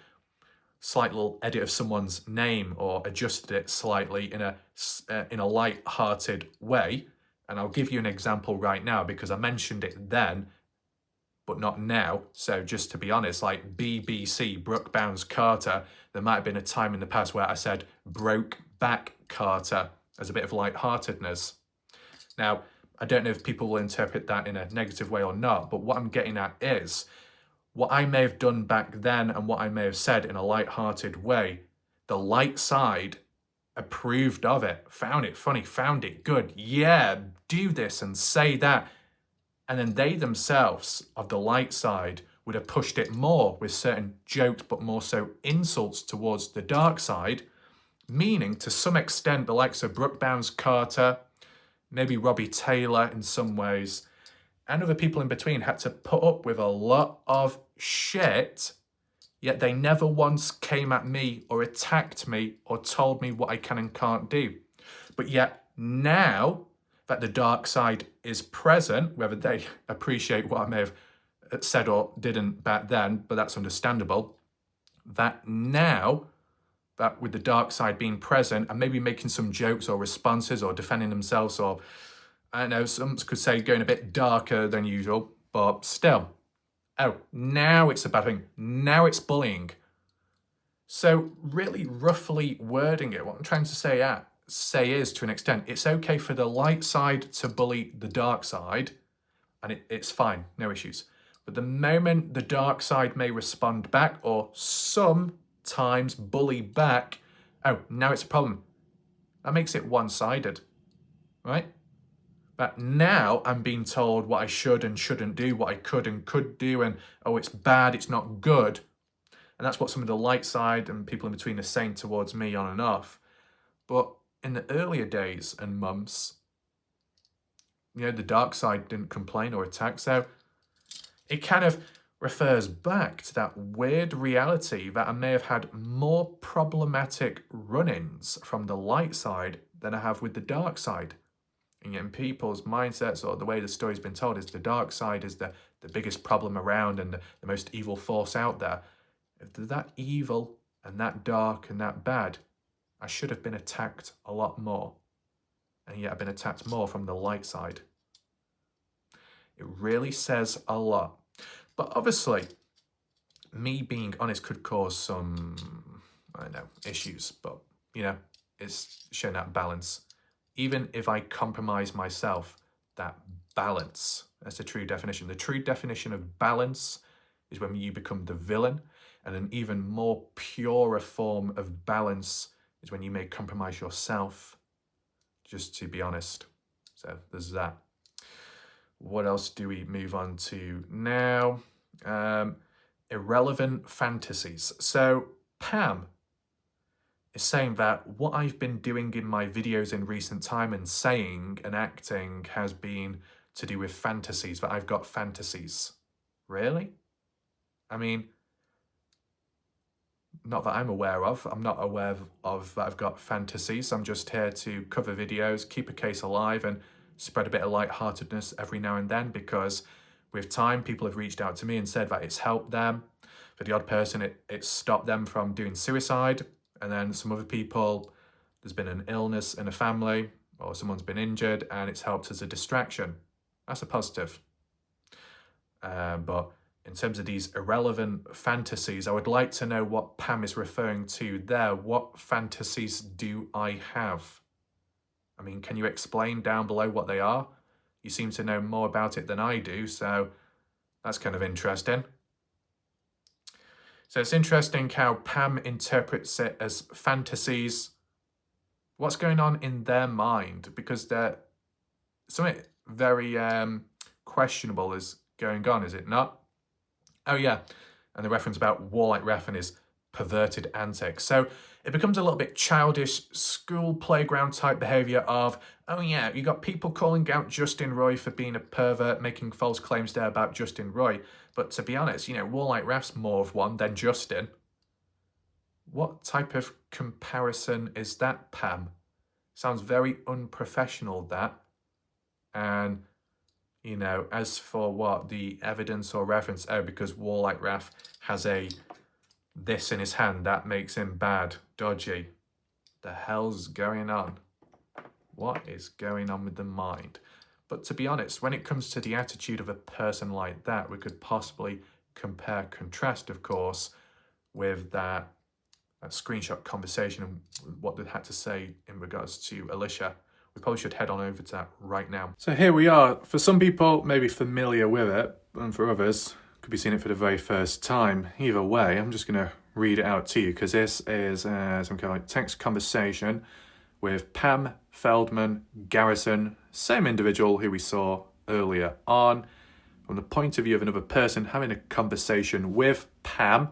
slight little edit of someone's name or adjusted it slightly in a light-hearted way, and I'll give you an example right now because I mentioned it then, but not now. So just to be honest, like BBC, Brooke Bounds Carter, there might have been a time in the past where I said broke back Carter as a bit of lightheartedness. Now, I don't know if people will interpret that in a negative way or not, but what I'm getting at is what I may have done back then and what I may have said in a light-hearted way, the light side approved of it, found it funny, found it good. Yeah, do this and say that. And then they themselves, of the light side, would have pushed it more with certain jokes, but more so insults towards the dark side, meaning to some extent the likes of Brooke Bounds Carter, maybe Robbie Taylor in some ways, and other people in between had to put up with a lot of shit, yet they never once came at me or attacked me or told me what I can and can't do. But yet now that the dark side is present, whether they appreciate what I may have said or didn't back then, but that's understandable, that now that with the dark side being present and maybe making some jokes or responses or defending themselves, or I don't know, some could say going a bit darker than usual, but still, oh, now it's a bad thing. Now it's bullying. So really roughly wording it, what I'm trying to say is, to an extent, it's okay for the light side to bully the dark side, and it's fine, no issues. But the moment the dark side may respond back or sometimes bully back, oh, now it's a problem. That makes it one-sided, right? But now I'm being told what I should and shouldn't do, what I could and could do, and oh, it's bad, it's not good. And that's what some of the light side and people in between are saying towards me on and off. But in the earlier days and months, the dark side didn't complain or attack. So it kind of refers back to that weird reality that I may have had more problematic run-ins from the light side than I have with the dark side. And yet in people's mindsets, or the way the story's been told, is the dark side is the biggest problem around and the most evil force out there. If they're that evil and that dark and that bad, I should have been attacked a lot more. And yet I've been attacked more from the light side. It really says a lot. But obviously, me being honest could cause some, I don't know, issues. But, it's showing that balance. Even if I compromise myself, that balance, that's the true definition. The true definition of balance is when you become the villain, and an even more purer form of balance is when you may compromise yourself, just to be honest. So there's that. What else do we move on to now? Irrelevant fantasies. So Pam is saying that what I've been doing in my videos in recent time and saying and acting has been to do with fantasies, that I've got fantasies. Really? I mean, not that I'm aware of. I'm not aware of that I've got fantasies. I'm just here to cover videos, keep a case alive, and spread a bit of lightheartedness every now and then, because with time, people have reached out to me and said that it's helped them. For the odd person, it's stopped them from doing suicide. And then some other people, there's been an illness in a family, or someone's been injured, and it's helped as a distraction. That's a positive. But in terms of these irrelevant fantasies, I would like to know what Pam is referring to there. What fantasies do I have? I mean, can you explain down below what they are? You seem to know more about it than I do, so that's kind of interesting. So it's interesting how Pam interprets it as fantasies. What's going on in their mind? Because something very questionable is going on, is it not? Oh yeah, and the reference about WarLike Wrath and his perverted antics. So it becomes a little bit childish, school playground type behaviour of, oh yeah, you got people calling out Justin Roy for being a pervert, making false claims there about Justin Roy. But to be honest, WarLike Wrath's more of one than Justin. What type of comparison is that, Pam? Sounds very unprofessional, that. And as for what the evidence or reference, because WarLike Wrath has this in his hand, that makes him bad, dodgy. The hell's going on? What is going on with the mind? But to be honest, when it comes to the attitude of a person like that, we could possibly contrast, of course, with that screenshot conversation and what they had to say in regards to Alicia. We probably should head on over to that right now. So here we are. For some people, maybe familiar with it, and for others, could be seeing it for the very first time. Either way, I'm just going to read it out to you, because this is some kind of text conversation with Pam Feldman Garrison, same individual who we saw earlier on, from the point of view of another person having a conversation with Pam.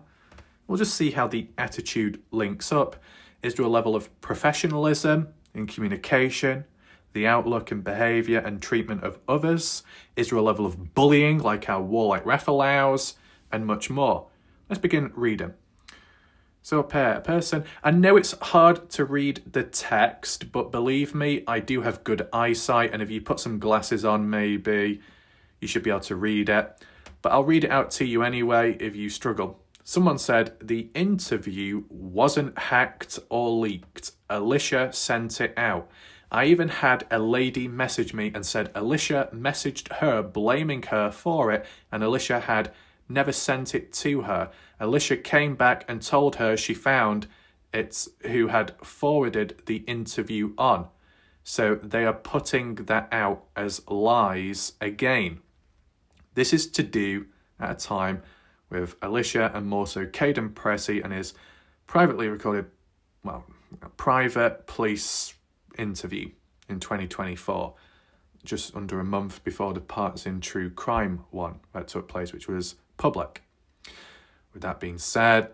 We'll just see how the attitude links up. Is there a level of professionalism in communication, the outlook and behaviour and treatment of others? Is there a level of bullying, like how WarLike Wrath allows, and much more? Let's begin reading. So a person, I know it's hard to read the text, but believe me, I do have good eyesight, and if you put some glasses on, maybe you should be able to read it. But I'll read it out to you anyway if you struggle. Someone said, the interview wasn't hacked or leaked. Alicia sent it out. I even had a lady message me and said Alicia messaged her blaming her for it, and Alicia had never sent it to her. Alicia came back and told her she found it's who had forwarded the interview on. So they are putting that out as lies again. This is to do at a time with Alicia and more so Caden Pressey and his privately recorded, private police interview in 2024, just under a month before the Parts in True Crime one that took place, which was public. With that being said,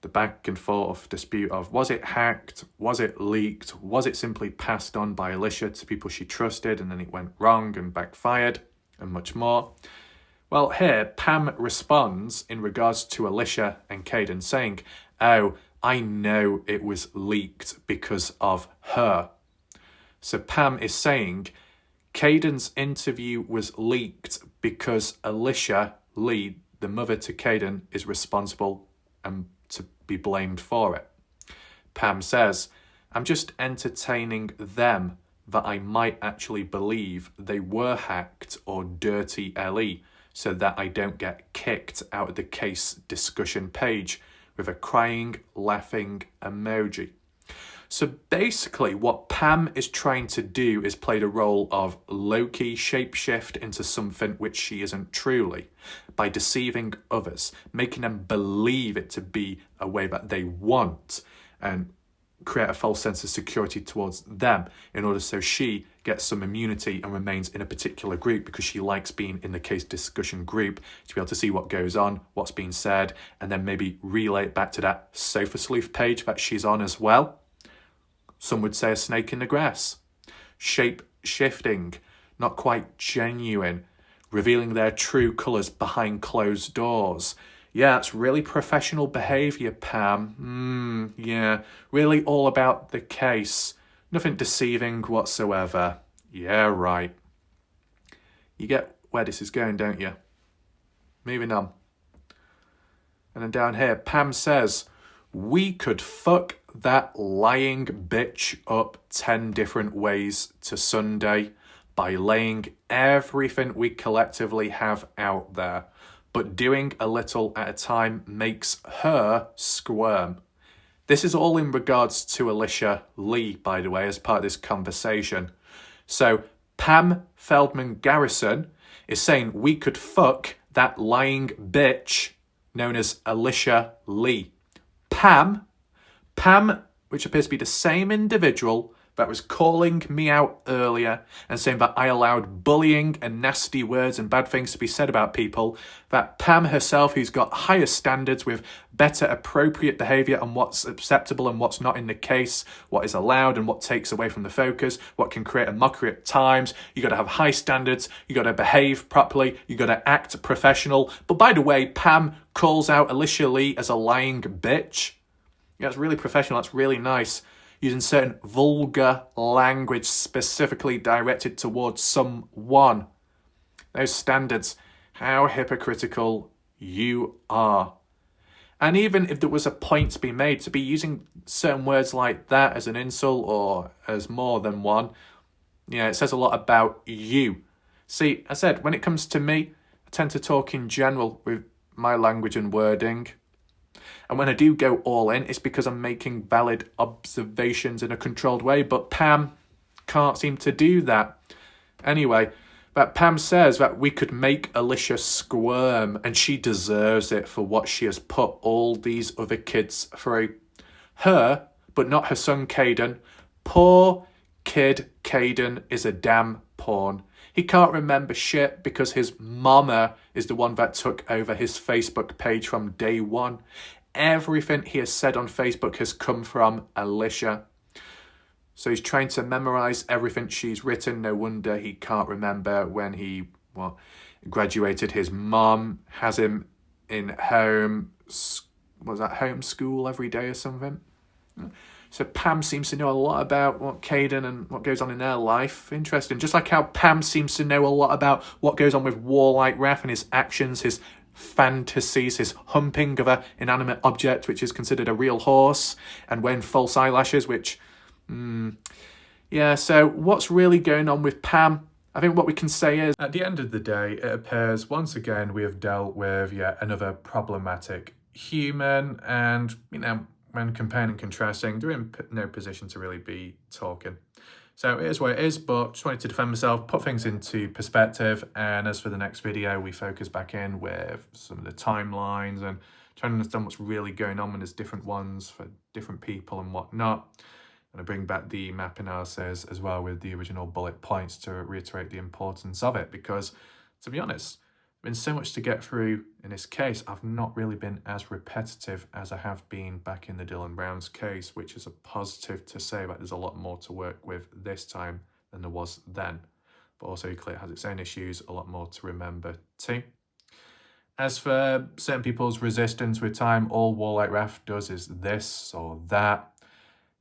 the back and forth dispute of was it hacked, was it leaked, was it simply passed on by Alicia to people she trusted and then it went wrong and backfired, and much more. Well, here, Pam responds in regards to Alicia and Caden saying, oh, I know it was leaked because of her. So Pam is saying Caden's interview was leaked because Alicia Lee, the mother to Caden, is responsible and to be blamed for it. Pam says, I'm just entertaining them that I might actually believe they were hacked or dirty LE, so that I don't get kicked out of the case discussion page with a crying, laughing emoji. So basically what Pam is trying to do is play the role of low-key shapeshift into something which she isn't truly, by deceiving others, making them believe it to be a way that they want, and create a false sense of security towards them in order so she gets some immunity and remains in a particular group because she likes being in the case discussion group to be able to see what goes on, what's being said, and then maybe relay it back to that Sofa Sleuth page that she's on as well. Some would say a snake in the grass. Shape shifting, not quite genuine, revealing their true colours behind closed doors. Yeah, it's really professional behaviour, Pam. Yeah, really all about the case. Nothing deceiving whatsoever. Yeah, right. You get where this is going, don't you? Moving on. And then down here, Pam says, we could fuck that lying bitch up 10 different ways to Sunday by laying everything we collectively have out there. But doing a little at a time makes her squirm. This is all in regards to Alicia Lee, by the way, as part of this conversation. So Pam Feldman Garrison is saying we could fuck that lying bitch known as Alicia Lee. Pam, which appears to be the same individual that was calling me out earlier and saying that I allowed bullying and nasty words and bad things to be said about people, that Pam herself, who's got higher standards with better appropriate behaviour and what's acceptable and what's not in the case, what is allowed and what takes away from the focus, what can create a mockery at times. You got to have high standards, you got to behave properly, you got to act professional. But by the way, Pam calls out Alicia Lee as a lying bitch. Yeah, it's really professional, that's really nice. Using certain vulgar language specifically directed towards someone. Those standards, how hypocritical you are. And even if there was a point to be made, to be using certain words like that as an insult or as more than one, it says a lot about you. See, I said, when it comes to me, I tend to talk in general with my language and wording. And when I do go all in, it's because I'm making valid observations in a controlled way. But Pam can't seem to do that. Anyway, but Pam says that we could make Alicia squirm, and she deserves it for what she has put all these other kids through. Her, but not her son Caden. Poor kid Caden is a damn pawn. He can't remember shit because his mama is the one that took over his Facebook page from day one. Everything he has said on Facebook has come from Alicia. So he's trying to memorise everything she's written. No wonder he can't remember when he graduated. His mom has him in home school every day or something. So Pam seems to know a lot about what Caden and what goes on in their life. Interesting. Just like how Pam seems to know a lot about what goes on with WarLike Wrath and his actions, his fantasies, his humping of an inanimate object, which is considered a real horse, and wearing false eyelashes, which... so what's really going on with Pam? I think what we can say is, at the end of the day, it appears once again we have dealt with yet another problematic human, and, when comparing and contrasting, they're in no position to really be talking. So it is what it is, but just wanted to defend myself, put things into perspective, and as for the next video, we focus back in with some of the timelines and trying to understand what's really going on when there's different ones for different people and whatnot. And I bring back the map analysis as well with the original bullet points to reiterate the importance of it, because, to be honest, there's been so much to get through in this case. I've not really been as repetitive as I have been back in the Dylan Brown's case, which is a positive to say that there's a lot more to work with this time than there was then. But also equally it has its own issues, a lot more to remember too. As for certain people's resistance with time, all WarLike Wrath does is this or that.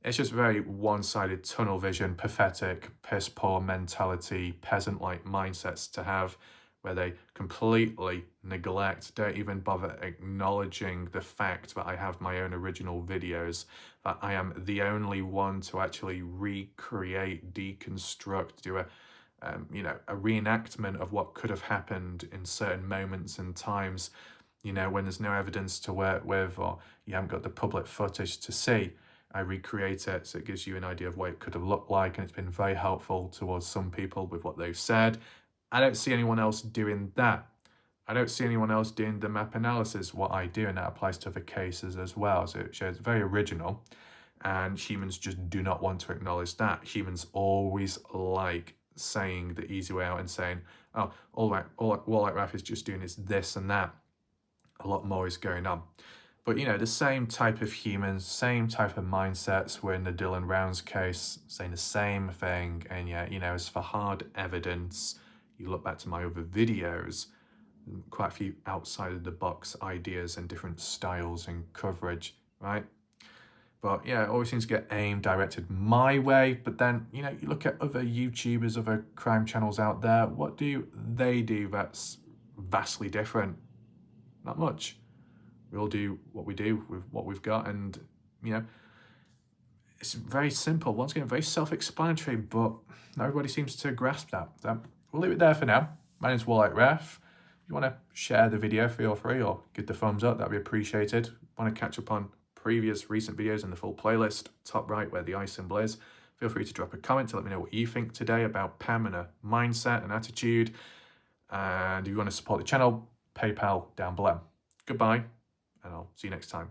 It's just very one-sided tunnel vision, pathetic, piss-poor mentality, peasant-like mindsets to have, where they completely neglect, don't even bother acknowledging the fact that I have my own original videos, that I am the only one to actually recreate, deconstruct, do a reenactment of what could have happened in certain moments and times, when there's no evidence to work with or you haven't got the public footage to see. I recreate it so it gives you an idea of what it could have looked like, and it's been very helpful towards some people with what they've said. I don't see anyone else doing that. I don't see anyone else doing the map analysis, what I do, and that applies to the cases as well. So it shows very original, and humans just do not want to acknowledge that. Humans always like saying the easy way out and saying, oh, all WarLike Wrath is just doing is this and that. A lot more is going on. But, you know, the same type of humans, same type of mindsets were in the Dylan Rounds case, saying the same thing. And yet, you know, as for hard evidence, you look back to my other videos, quite a few outside of the box ideas and different styles and coverage, right? But yeah, it always seems to get aimed, directed my way. But then, you know, you look at other YouTubers, other crime channels out there, what do they do that's vastly different? Not much. We all do what we do with what we've got, and, you know, it's very simple. Once again, very self-explanatory, but not everybody seems to grasp that. So we'll leave it there for now. My name's WarLike Wrath. If you want to share the video, feel free, or give the thumbs up, that'd be appreciated. Want to catch up on previous recent videos in the full playlist, top right where the eye symbol is. Feel free to drop a comment to let me know what you think today about Pam and her mindset and attitude. And if you want to support the channel, PayPal down below. Goodbye, and I'll see you next time.